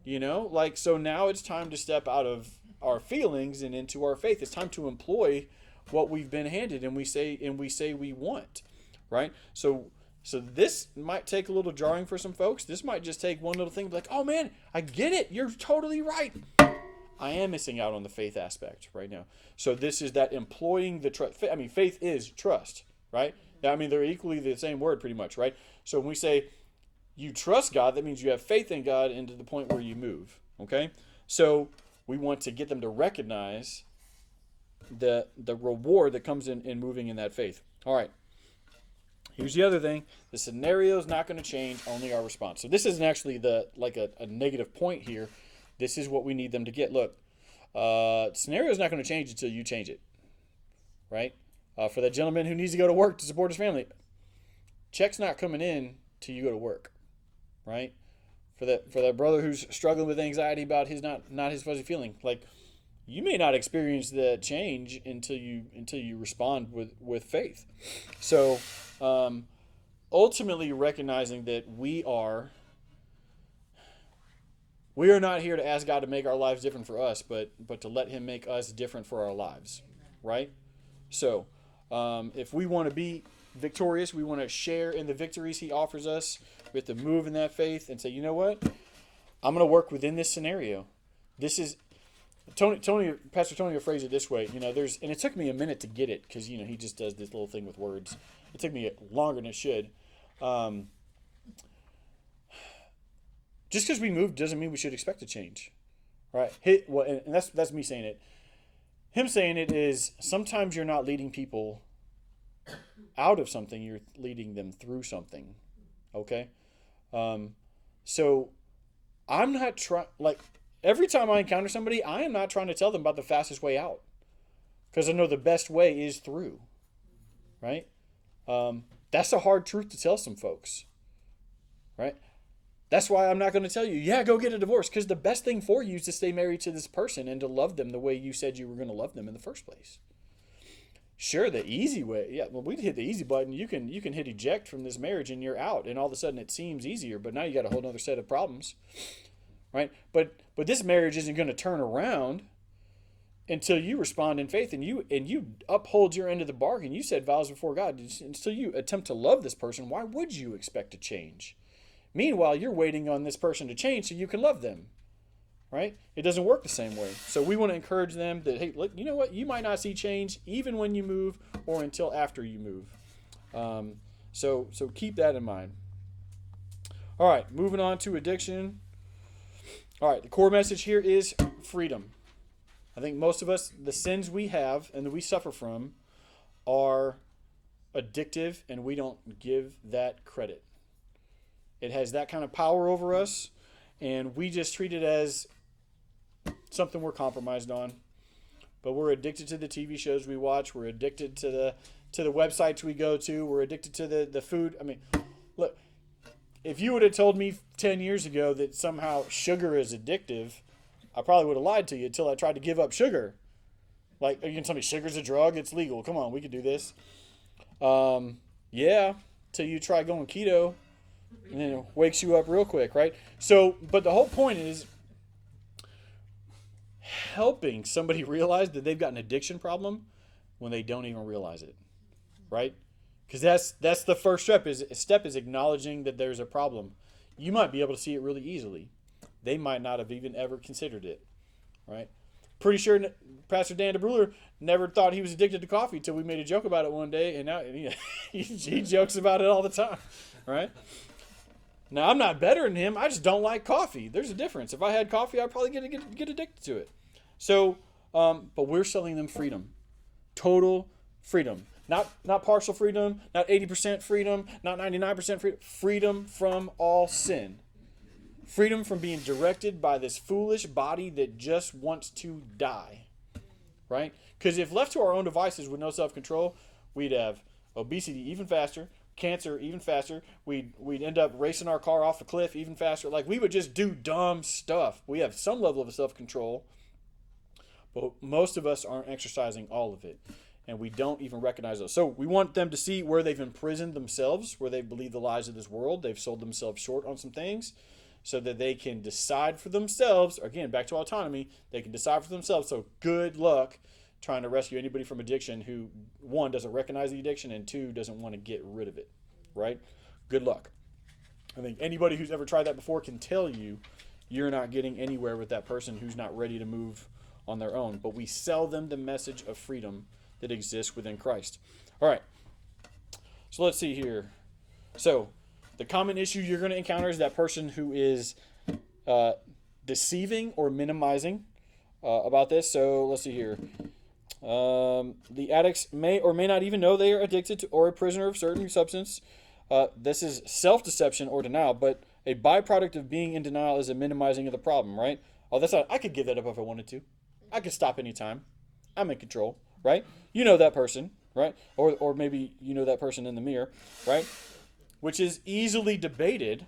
so now it's time to step out of our feelings and into our faith. It's time to employ what we've been handed, and we say we want, right? So this might take a little jarring for some folks. This might just take one little thing, like, oh man, I get it. You're totally right. I am missing out on the faith aspect right now. So this is that employing the trust. I mean, faith is trust, right? I mean, they're equally the same word pretty much, right? So when we say you trust God, that means you have faith in God and to the point where you move, okay? So we want to get them to recognize the reward that comes in moving in that faith. All right. Here's the other thing. The scenario is not going to change, only our response. So this isn't actually a negative point here. This is what we need them to get. Look, scenario is not going to change until you change it, right? For that gentleman who needs to go to work to support his family, check's not coming in till you go to work, right? For that brother who's struggling with anxiety about his not his fuzzy feeling, like you may not experience the change until you respond with faith. So ultimately recognizing that we are not here to ask God to make our lives different for us, but to let him make us different for our lives, right? So if we want to be victorious, we want to share in the victories he offers us. We have to move in that faith and say, you know what? I'm going to work within this scenario. This is Pastor Tony will phrase it this way. And it took me a minute to get it because he just does this little thing with words. It took me longer than it should. Just because we move doesn't mean we should expect a change, right? And that's me saying it. Him saying it is sometimes you're not leading people out of something, you're leading them through something. Okay? So I'm not trying, every time I encounter somebody, I am not trying to tell them about the fastest way out. Because I know the best way is through. Right? That's a hard truth to tell some folks. Right? That's why I'm not going to tell you, go get a divorce. Because the best thing for you is to stay married to this person and to love them the way you said you were going to love them in the first place. Sure, the easy way. We'd hit the easy button. You can hit eject from this marriage and you're out. And all of a sudden it seems easier. But now you got a whole other set of problems. Right? But this marriage isn't going to turn around until you respond in faith and you uphold your end of the bargain. You said vows before God. Until you attempt to love this person, why would you expect to change? Meanwhile, you're waiting on this person to change so you can love them, right? It doesn't work the same way. So we want to encourage them that, hey, look, you know what? You might not see change even when you move or until after you move. So keep that in mind. All right, moving on to addiction. All right, the core message here is freedom. I think most of us, the sins we have and that we suffer from are addictive, and we don't give that credit. It has that kind of power over us, and we just treat it as something we're compromised on. But we're addicted to the TV shows we watch. We're addicted to the websites we go to. We're addicted to the food. I mean, look, if you would have told me 10 years ago that somehow sugar is addictive, I probably would have lied to you until I tried to give up sugar. Like, are you going to tell me sugar's a drug? It's legal. Come on, we could do this. Yeah, till you try going keto. And then it wakes you up real quick, right? So, but the whole point is helping somebody realize that they've got an addiction problem when they don't even realize it, right? Because that's the first step is acknowledging that there's a problem. You might be able to see it really easily. They might not have even ever considered it, right? Pretty sure Pastor Dan DeBruler never thought he was addicted to coffee until we made a joke about it one day, and now he jokes about it all the time, right? Now, I'm not better than him. I just don't like coffee. There's a difference. If I had coffee, I'd probably get addicted to it. So, but we're selling them freedom. Total freedom. Not partial freedom, not 80% freedom, not 99% freedom. Freedom from all sin. Freedom from being directed by this foolish body that just wants to die. Right? Because if left to our own devices with no self-control, we'd have obesity even faster, cancer even faster. We'd end up racing our car off a cliff even faster. Like, we would just do dumb stuff. We have some level of self-control, but most of us aren't exercising all of it, and we don't even recognize those. So we want them to see where they've imprisoned themselves, where they believe the lies of this world. They've sold themselves short on some things, so that they can decide for themselves. Again, back to autonomy. They can decide for themselves. So good luck trying to rescue anybody from addiction who, one, doesn't recognize the addiction, and two, doesn't want to get rid of it, right? Good luck. I think anybody who's ever tried that before can tell you you're not getting anywhere with that person who's not ready to move on their own. But we sell them the message of freedom that exists within Christ. All right. So let's see here. So the common issue you're going to encounter is that person who is deceiving or minimizing about this. So let's see here. The addicts may or may not even know they are addicted to or a prisoner of certain substance. This is self-deception or denial, but a byproduct of being in denial is a minimizing of the problem, right? Oh, that's not, I could give that up if I wanted to. I could stop anytime. I'm in control, right? You know that person, right? Or maybe you know that person in the mirror, right? Which is easily debated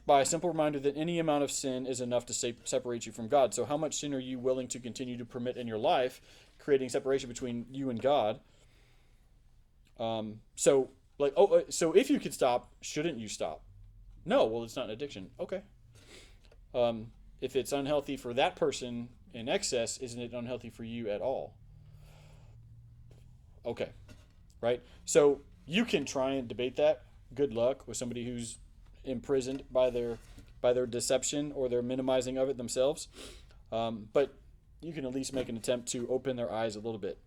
by a simple reminder that any amount of sin is enough to separate you from God. So how much sin are you willing to continue to permit in your life, creating separation between you and God? So if you could stop, shouldn't you stop? No, well, it's not an addiction. Okay. If it's unhealthy for that person in excess, isn't it unhealthy for you at all? Okay. Right? So you can try and debate that. Good luck with somebody who's imprisoned by their deception or their minimizing of it themselves. But you can at least make an attempt to open their eyes a little bit.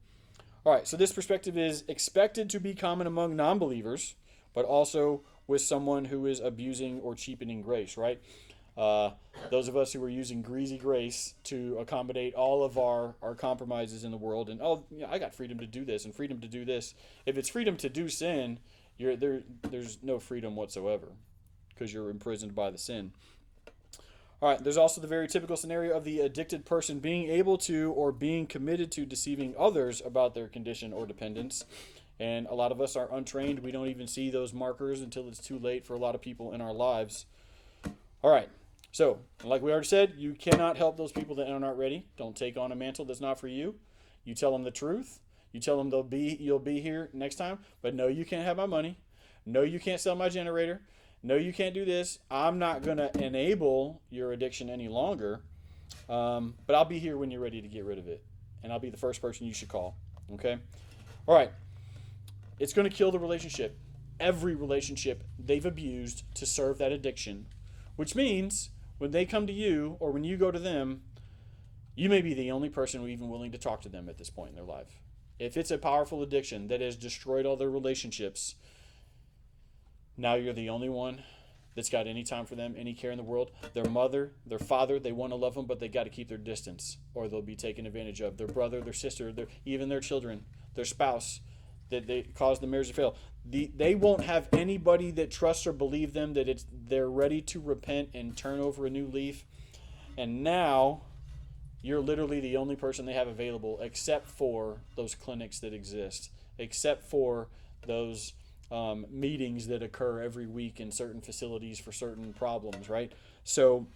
All right, so this perspective is expected to be common among non-believers, but also with someone who is abusing or cheapening grace, right? Those of us who are using greasy grace to accommodate all of our compromises in the world, and I got freedom to do this and freedom to do this. If it's freedom to do sin, there's no freedom whatsoever because you're imprisoned by the sin. All right, there's also the very typical scenario of the addicted person being able to or being committed to deceiving others about their condition or dependence. And a lot of us are untrained. We don't even see those markers until it's too late for a lot of people in our lives. All right, so like we already said, you cannot help those people that are not ready. Don't take on a mantle that's not for you. You tell them the truth. You tell them you'll be here next time. But no, you can't have my money. No, you can't sell my generator. No, you can't do this. I'm not going to enable your addiction any longer. But I'll be here when you're ready to get rid of it. And I'll be the first person you should call. Okay? All right. It's going to kill the relationship. Every relationship they've abused to serve that addiction. Which means when they come to you or when you go to them, you may be the only person even willing to talk to them at this point in their life. If it's a powerful addiction that has destroyed all their relationships, now you're the only one that's got any time for them, any care in the world. Their mother, their father, they want to love them, but they got to keep their distance or they'll be taken advantage of. Their brother, their sister, even their children, their spouse, that they cause the marriage to fail. They won't have anybody that trusts or believes them that they're ready to repent and turn over a new leaf. And now you're literally the only person they have available except for those clinics that exist, except for those meetings that occur every week in certain facilities for certain problems, right? So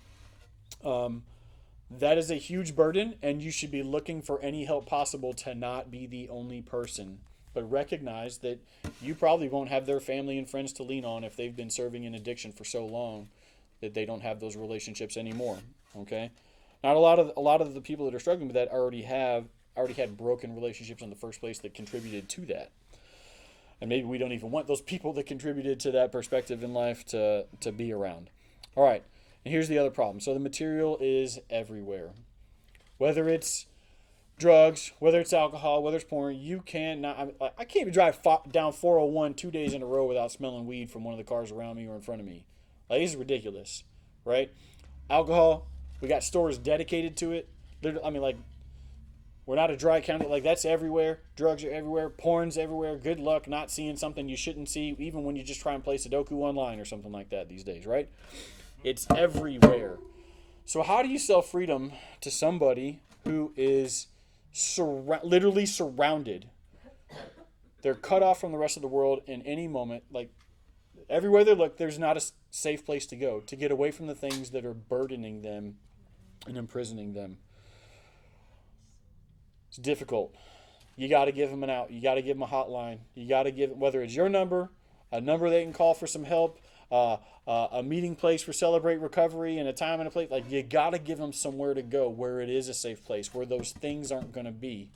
that is a huge burden, and you should be looking for any help possible to not be the only person but recognize that you probably won't have their family and friends to lean on if they've been serving in addiction for so long that they don't have those relationships anymore. Okay, not a lot of the people that are struggling with that already had broken relationships in the first place that contributed to that. And maybe we don't even want those people that contributed to that perspective in life to be around. All right, and here's the other problem. So the material is everywhere. Whether it's drugs, whether it's alcohol, whether it's porn, you cannot. I can't even drive down 401 2 days in a row without smelling weed from one of the cars around me or in front of me. Like, this is ridiculous, right? Alcohol, we got stores dedicated to it. I mean, like, we're not a dry county. Like, that's everywhere. Drugs are everywhere. Porn's everywhere. Good luck not seeing something you shouldn't see, even when you just try and play Sudoku online or something like that these days, right? It's everywhere. So how do you sell freedom to somebody who is literally surrounded? They're cut off from the rest of the world in any moment. Like, everywhere they look, there's not a safe place to go to get away from the things that are burdening them and imprisoning them. It's difficult. You got to give them an out. You got to give them a hotline. You got to give, whether it's your number, a number they can call for some help, a meeting place for Celebrate Recovery, and a time and a place. Like, you got to give them somewhere to go where it is a safe place, where those things aren't going to be.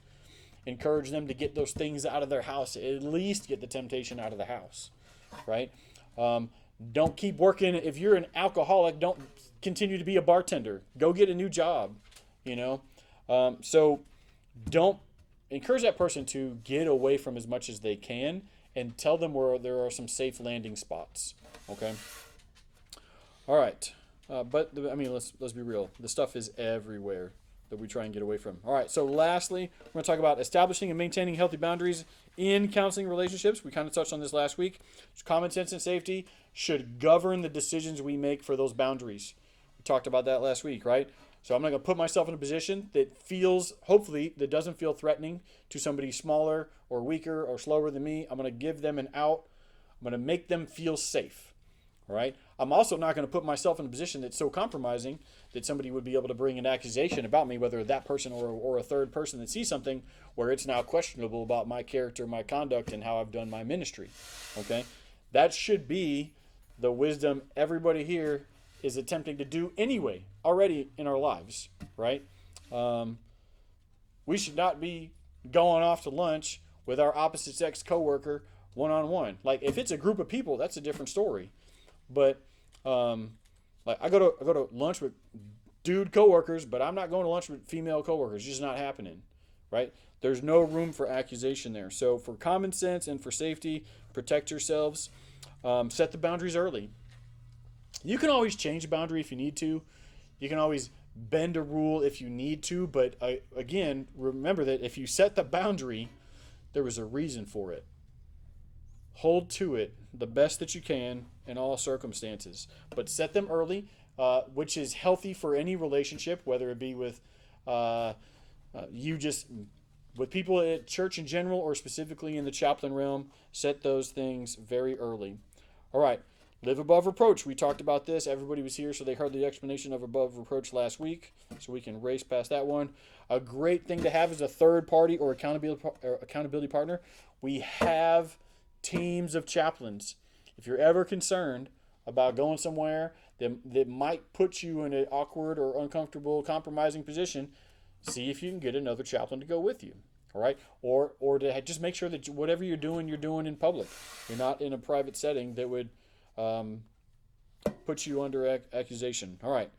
Encourage them to get those things out of their house. At least get the temptation out of the house, right? Don't keep working. If you're an alcoholic, don't continue to be a bartender. Go get a new job, you know? So don't encourage that person to get away from as much as they can, and tell them where there are some safe landing spots. Okay. All right. But I mean, let's be real. The stuff is everywhere that we try and get away from. All right. So lastly, we're going to talk about establishing and maintaining healthy boundaries in counseling relationships. We kind of touched on this last week. Common sense and safety should govern the decisions we make for those boundaries. We talked about that last week, right? So I'm not going to put myself in a position that feels, hopefully, that doesn't feel threatening to somebody smaller or weaker or slower than me. I'm going to give them an out. I'm going to make them feel safe. All right. I'm also not going to put myself in a position that's so compromising that somebody would be able to bring an accusation about me, whether that person or a third person that sees something where it's now questionable about my character, my conduct, and how I've done my ministry. Okay. That should be the wisdom everybody here is attempting to do anyway, already in our lives, right? We should not be going off to lunch with our opposite sex coworker one-on-one. Like, if it's a group of people, that's a different story. But like, I go to lunch with dude coworkers, but I'm not going to lunch with female coworkers. It's just not happening, right? There's no room for accusation there. So for common sense and for safety, protect yourselves. Set the boundaries early. You can always change a boundary if you need to. You can always bend a rule if you need to. But again, remember that if you set the boundary, there was a reason for it. Hold to it the best that you can in all circumstances. But set them early, which is healthy for any relationship, whether it be with with people at church in general or specifically in the chaplain realm. Set those things very early. All right. Live above reproach. We talked about this. Everybody was here, so they heard the explanation of above reproach last week, so we can race past that one. A great thing to have is a third party or accountability partner. We have teams of chaplains. If you're ever concerned about going somewhere that might put you in an awkward or uncomfortable, compromising position, see if you can get another chaplain to go with you. All right, or to just make sure that whatever you're doing in public. You're not in a private setting that would put you under accusation. All right.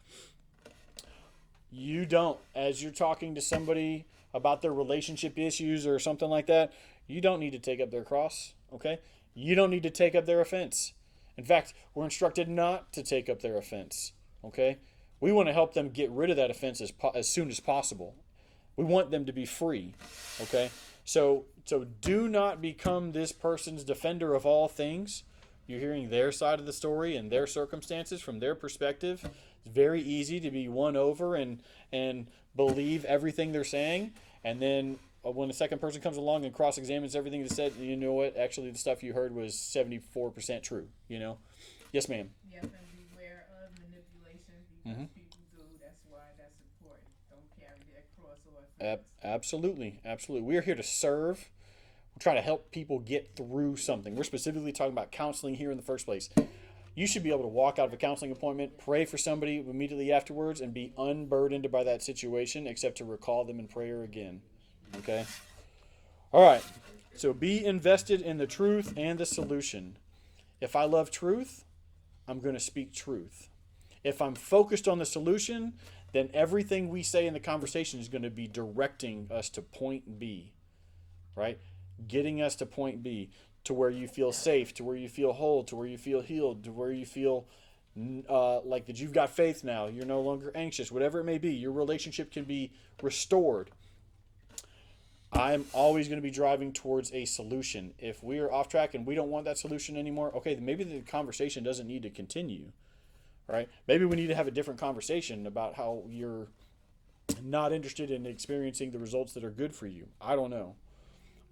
You don't, as you're talking to somebody about their relationship issues or something like that, you don't need to take up their cross, okay? You don't need to take up their offense. In fact, we're instructed not to take up their offense, okay? We want to help them get rid of that offense as soon as possible. We want them to be free, okay? So do not become this person's defender of all things. You're hearing their side of the story and their circumstances from their perspective. It's very easy to be won over and believe everything they're saying. And then when the second person comes along and cross-examines everything they said, you know what? Actually, the stuff you heard was 74% true, you know? Yes, ma'am. Yes, and beware of manipulation because people do. That's why that's important. Don't carry that cross or offense. Absolutely. We are here to serve. We're trying to help people get through something. We're specifically talking about counseling here in the first place. You should be able to walk out of a counseling appointment, pray for somebody immediately afterwards, and be unburdened by that situation, except to recall them in prayer again. Okay? All right. So be invested in the truth and the solution. If I love truth, I'm going to speak truth. If I'm focused on the solution, then everything we say in the conversation is going to be directing us to point B, right? Getting us to point B, to where you feel safe, to where you feel whole, to where you feel healed, to where you feel like that you've got faith now. You're no longer anxious, whatever it may be. Your relationship can be restored. I'm always going to be driving towards a solution. If we are off track and we don't want that solution anymore, okay, then maybe the conversation doesn't need to continue, right? Maybe we need to have a different conversation about how you're not interested in experiencing the results that are good for you. I don't know.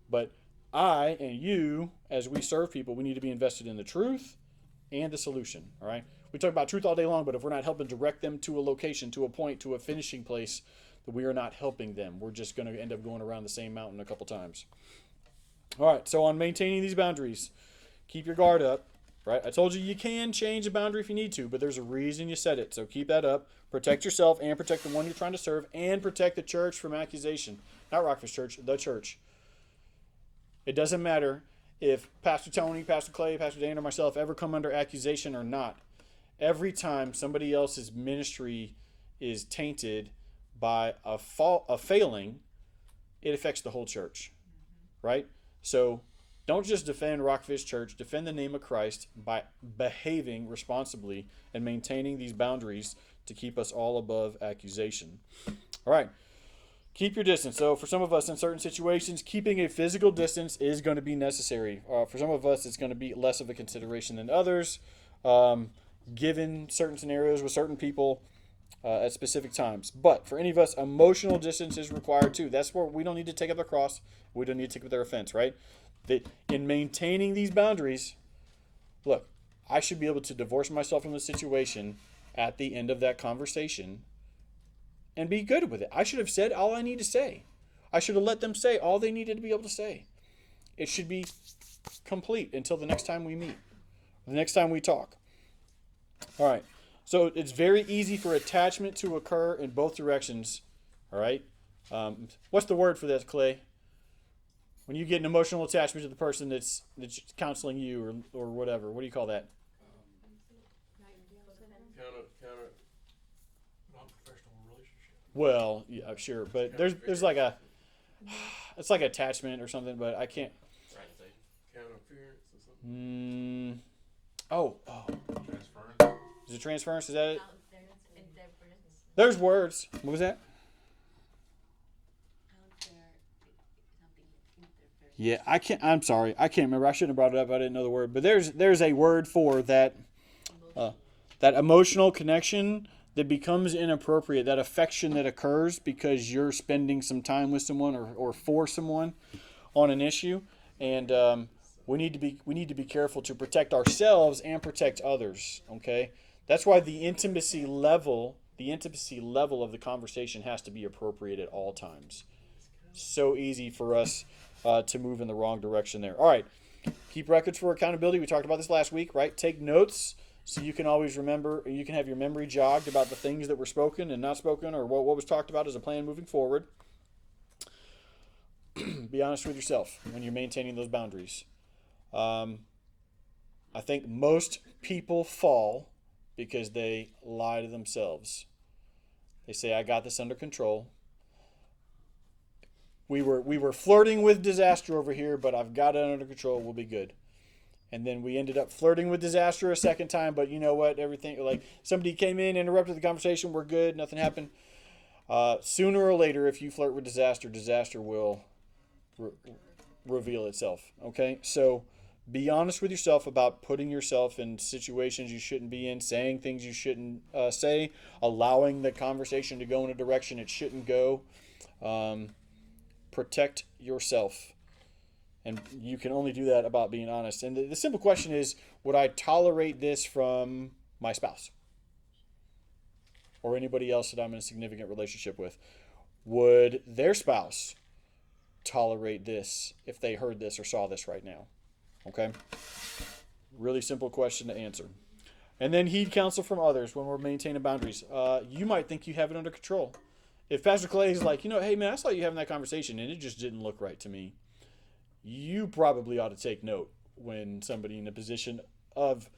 But I and you, as we serve people, we need to be invested in the truth and the solution, all right? We talk about truth all day long, but if we're not helping direct them to a location, to a point, to a finishing place, that we are not helping them. We're just going to end up going around the same mountain a couple times. All right, so on maintaining these boundaries, keep your guard up, right? I told you you can change a boundary if you need to, but there's a reason you set it. So keep that up. Protect yourself and protect the one you're trying to serve, and protect the church from accusation. Not Rockfish Church, the church. It doesn't matter if Pastor Tony, Pastor Clay, Pastor Dan, or myself ever come under accusation or not. Every time somebody else's ministry is tainted by a failing, it affects the whole church, right? So don't just defend Rockfish Church. Defend the name of Christ by behaving responsibly and maintaining these boundaries to keep us all above accusation. All right. Keep your distance. So for some of us in certain situations, keeping a physical distance is going to be necessary. For some of us, it's going to be less of a consideration than others, given certain scenarios with certain people at specific times. But for any of us, emotional distance is required too. That's where we don't need to take up the cross. We don't need to take up their offense, right? That in maintaining these boundaries, look, I should be able to divorce myself from the situation at the end of that conversation and be good with it. I should have said all I need to say. I should have let them say all they needed to be able to say. It should be complete until the next time we meet, the next time we talk. All right. So it's very easy for attachment to occur in both directions. All right. What's the word for that, Clay? When you get an emotional attachment to the person that's counseling you or whatever, what do you call that? Counter non-professional relationship. Well, yeah, sure, but there's like it's like attachment or something, but I can't. Counterference or something. Oh. Transference. Is it transference? Is that it? There's words. What was that? Yeah, I'm sorry. I can't remember. I shouldn't have brought it up. I didn't know the word. But there's a word for that that emotional connection that becomes inappropriate, that affection that occurs because you're spending some time with someone or for someone on an issue. And we need to be careful to protect ourselves and protect others, okay? That's why the intimacy level of the conversation has to be appropriate at all times. So easy for us to move in the wrong direction there. All right. Keep records for accountability. We talked about this last week, right? Take notes so you can always remember, you can have your memory jogged about the things that were spoken and not spoken, or what was talked about as a plan moving forward. Be honest with yourself when you're maintaining those boundaries. I think most people fall because they lie to themselves. They say, I got this under control. We were flirting with disaster over here, but I've got it under control. We'll be good. And then we ended up flirting with disaster a second time, but you know what? Everything, like somebody came in, interrupted the conversation. We're good. Nothing happened. Sooner or later, if you flirt with disaster, disaster will reveal itself. Okay? So be honest with yourself about putting yourself in situations you shouldn't be in, saying things you shouldn't say, allowing the conversation to go in a direction it shouldn't go. Protect yourself. And you can only do that about being honest. And the simple question is, would I tolerate this from my spouse? Or anybody else that I'm in a significant relationship with? Would their spouse tolerate this if they heard this or saw this right now? Okay? Really simple question to answer. And then heed counsel from others when we're maintaining boundaries. You might think you have it under control. If Pastor Clay is like, hey man, I saw you having that conversation and it just didn't look right to me, you probably ought to take note when somebody in a position of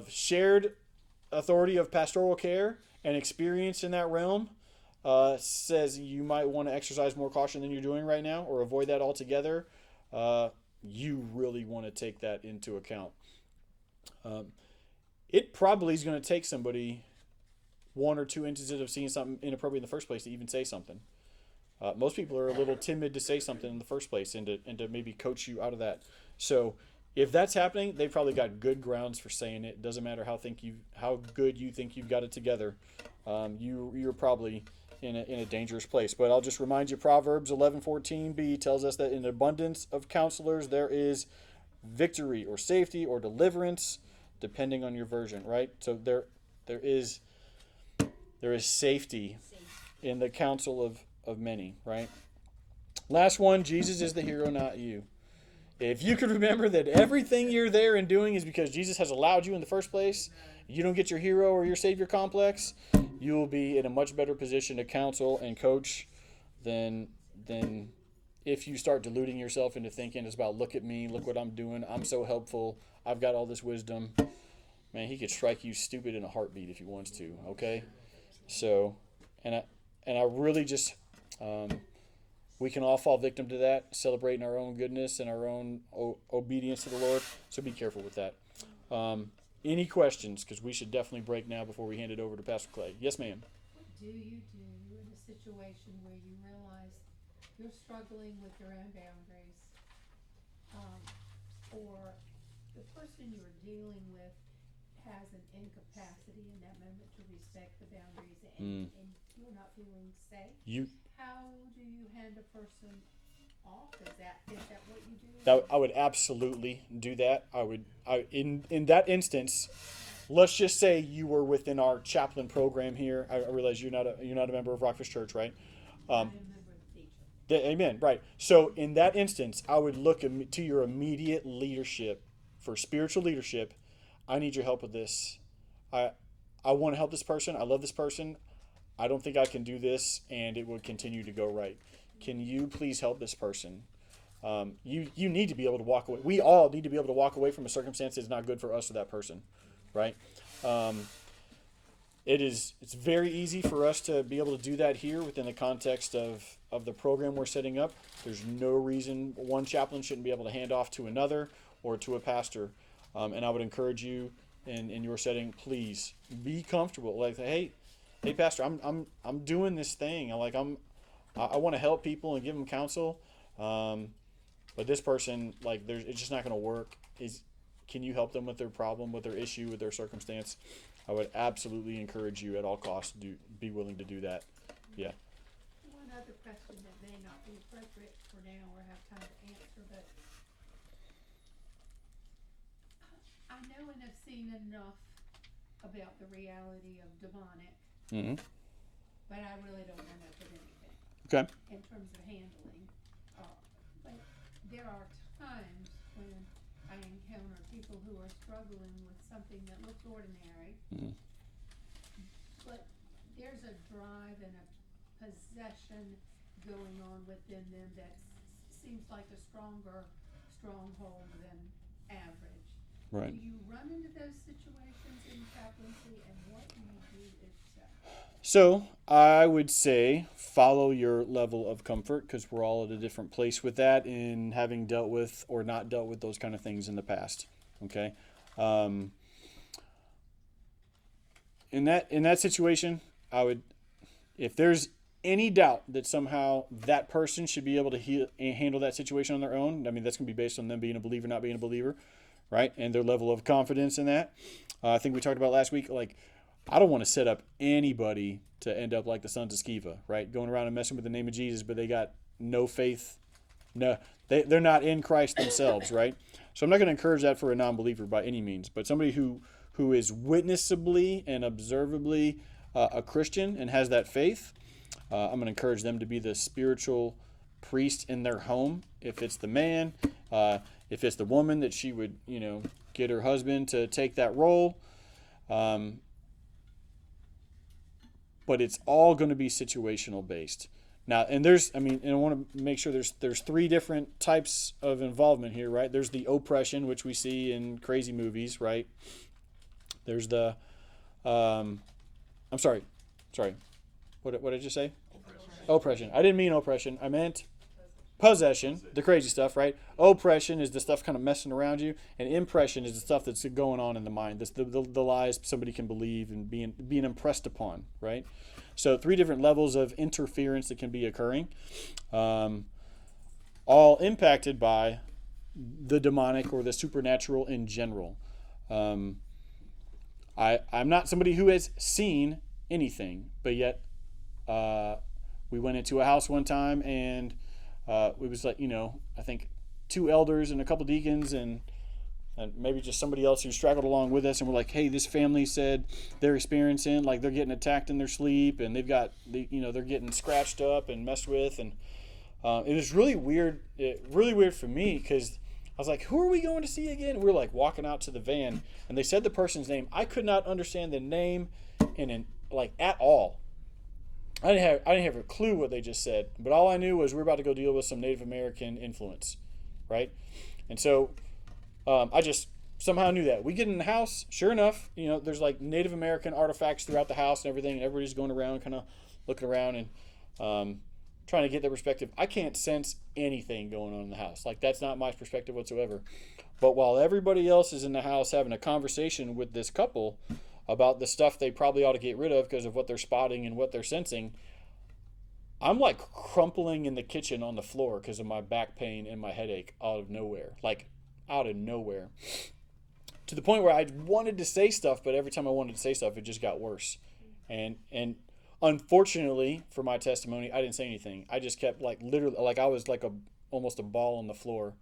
shared authority of pastoral care and experience in that realm says you might want to exercise more caution than you're doing right now or avoid that altogether. You really want to take that into account. It probably is going to take somebody 1 or 2 instances of seeing something inappropriate in the first place to even say something. Most people are a little timid to say something in the first place and to maybe coach you out of that. So if that's happening, they've probably got good grounds for saying it. Doesn't matter how good you think you've got it together. You're probably in a dangerous place. But I'll just remind you, Proverbs 11:14b tells us that in abundance of counselors there is victory or safety or deliverance, depending on your version, right? So there is safety in the counsel of many, right? Last one, Jesus is the hero, not you. If you can remember that everything you're there and doing is because Jesus has allowed you in the first place, you don't get your hero or your savior complex, you will be in a much better position to counsel and coach than if you start deluding yourself into thinking it's about, look at me, look what I'm doing, I'm so helpful, I've got all this wisdom. Man, he could strike you stupid in a heartbeat if he wants to, okay? So, and I really just, we can all fall victim to that, celebrating our own goodness and our own obedience to the Lord. So be careful with that. Any questions? Because we should definitely break now before we hand it over to Pastor Clay. Yes, ma'am. What do you do in a situation where you realize you're struggling with your own boundaries, or the person you're dealing with has an incapacity in that moment to respect the boundaries, and you're not feeling safe? How do you hand a person off? Is that what you do? I would absolutely do that. In that instance, let's just say you were within our chaplain program here. I realize you're not a member of Rockfish Church, right? I'm a member of the teacher. Amen. Right. So in that instance, I would look to your immediate leadership for spiritual leadership. I need your help with this. I want to help this person. I love this person. I don't think I can do this, and it would continue to go right. Can you please help this person? You need to be able to walk away. We all need to be able to walk away from a circumstance that's not good for us or that person, right? It's very easy for us to be able to do that here within the context of the program we're setting up. There's no reason one chaplain shouldn't be able to hand off to another or to a pastor. And I would encourage you in your setting, please be comfortable. Like, hey, pastor, I'm doing this thing. I want to help people and give them counsel. But this person, it's just not going to work. Can you help them with their problem, with their issue, with their circumstance? I would absolutely encourage you at all costs to be willing to do that. Yeah. One other question that may not be appropriate for now or have time to answer, but I know and have seen enough about the reality of demonic, but I really don't know much of anything. Okay. In terms of handling. But there are times when I encounter people who are struggling with something that looks ordinary, but there's a drive and a possession going on within them that seems like a stronger stronghold than average. Right. Do you run into those situations in chaplaincy, and what do you do if so? So I would say follow your level of comfort, because we're all at a different place with that in having dealt with or not dealt with those kind of things in the past. Okay. In that situation, I would, if there's any doubt that somehow that person should be able to handle that situation on their own, I mean, that's going to be based on them being a believer, not being a believer, right? And their level of confidence in that. I think we talked about last week, I don't want to set up anybody to end up like the sons of Sceva, right? Going around and messing with the name of Jesus, but they got no faith. No, they're not in Christ themselves, right? So I'm not going to encourage that for a non-believer by any means, but somebody who is witnessably and observably a Christian and has that faith, I'm going to encourage them to be the spiritual priest in their home. If it's the man, if it's the woman, that she would, get her husband to take that role. But it's all going to be situational based. Now, and I want to make sure there's three different types of involvement here, right? There's the oppression, which we see in crazy movies, right? There's the, I'm sorry. What did I just say? Oppression. I didn't mean oppression. I meant possession, the crazy stuff, right? Oppression is the stuff kind of messing around you, and impression is the stuff that's going on in the mind. That's the lies somebody can believe and being impressed upon, right? So three different levels of interference that can be occurring, all impacted by the demonic or the supernatural in general. I'm not somebody who has seen anything, but yet we went into a house one time, and it was like, I think 2 elders and a couple deacons and maybe just somebody else who straggled along with us, and we're like, hey, this family said they're experiencing, like, they're getting attacked in their sleep, and they've got, they're getting scratched up and messed with, and it was really weird for me, because I was like, who are we going to see again? We were like walking out to the van, and they said the person's name. I could not understand the name at all. I didn't have a clue what they just said, but all I knew was we were about to go deal with some Native American influence, right? And so I just somehow knew that. We get in the house, sure enough, there's like Native American artifacts throughout the house and everything, and everybody's going around, kind of looking around and trying to get their perspective. I can't sense anything going on in the house. Like, that's not my perspective whatsoever. But while everybody else is in the house having a conversation with this couple about the stuff they probably ought to get rid of because of what they're spotting and what they're sensing, I'm like crumpling in the kitchen on the floor because of my back pain and my headache out of nowhere. To the point where I wanted to say stuff, but every time I wanted to say stuff, it just got worse. And unfortunately for my testimony, I didn't say anything. I just kept literally, I was almost a ball on the floor.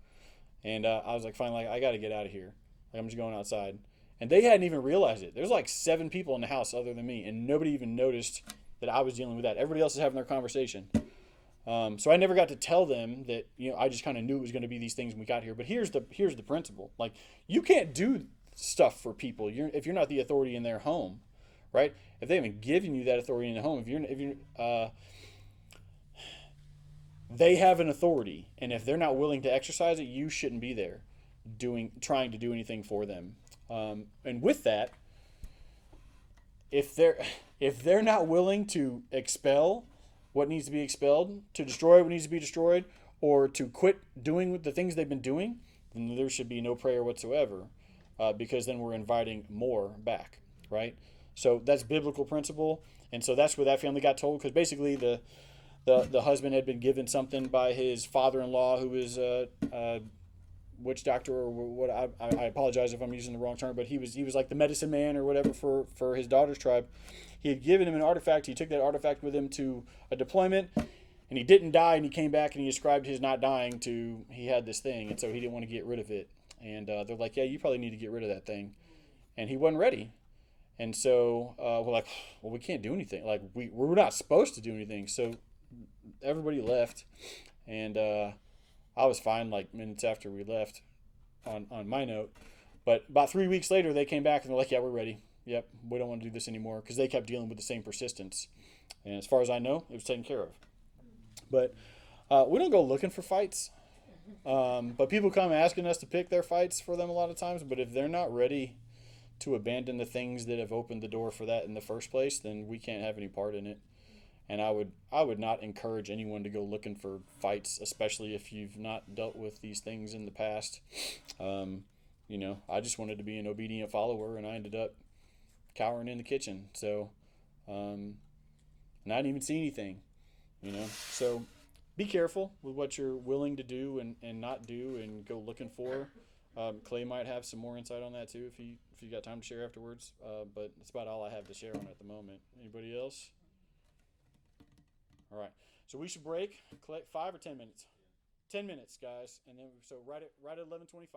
And I was like, finally, I got to get out of here. I'm just going outside. And they hadn't even realized it. There's 7 people in the house other than me, and nobody even noticed that I was dealing with that. Everybody else is having their conversation. So I never got to tell them that, I just kind of knew it was going to be these things when we got here. But here's the principle. You can't do stuff for people if you're not the authority in their home, right? If they haven't given you that authority in the home, they have an authority, and if they're not willing to exercise it, you shouldn't be there trying to do anything for them. And with that, if they're not willing to expel what needs to be expelled, to destroy what needs to be destroyed, or to quit doing the things they've been doing, then there should be no prayer whatsoever, because then we're inviting more back, right? So that's biblical principle, and so that's what that family got told, because basically the husband had been given something by his father-in-law, who was a witch doctor, or what. I apologize if I'm using the wrong term, but he was like the medicine man or whatever for his daughter's tribe. He had given him an artifact. He took that artifact with him to a deployment, and he didn't die, and he came back and he ascribed his not dying to he had this thing, and so he didn't want to get rid of it. And they're like, yeah, you probably need to get rid of that thing. And he wasn't ready. And so we're like, well, we can't do anything. We're not supposed to do anything. So everybody left, and I was fine minutes after we left on my note. But about 3 weeks later, they came back and they're like, yeah, we're ready. Yep, we don't want to do this anymore, because they kept dealing with the same persistence. And as far as I know, it was taken care of. But we don't go looking for fights. But people come asking us to pick their fights for them a lot of times. But if they're not ready to abandon the things that have opened the door for that in the first place, then we can't have any part in it. And I would not encourage anyone to go looking for fights, especially if you've not dealt with these things in the past. I just wanted to be an obedient follower, and I ended up cowering in the kitchen. So, and I didn't even see anything, So be careful with what you're willing to do and not do and go looking for. Clay might have some more insight on that too if you got time to share afterwards. But that's about all I have to share on it at the moment. Anybody else? All right. So we should break. 5 or 10 minutes? 10 minutes, guys. And then right at 11:25.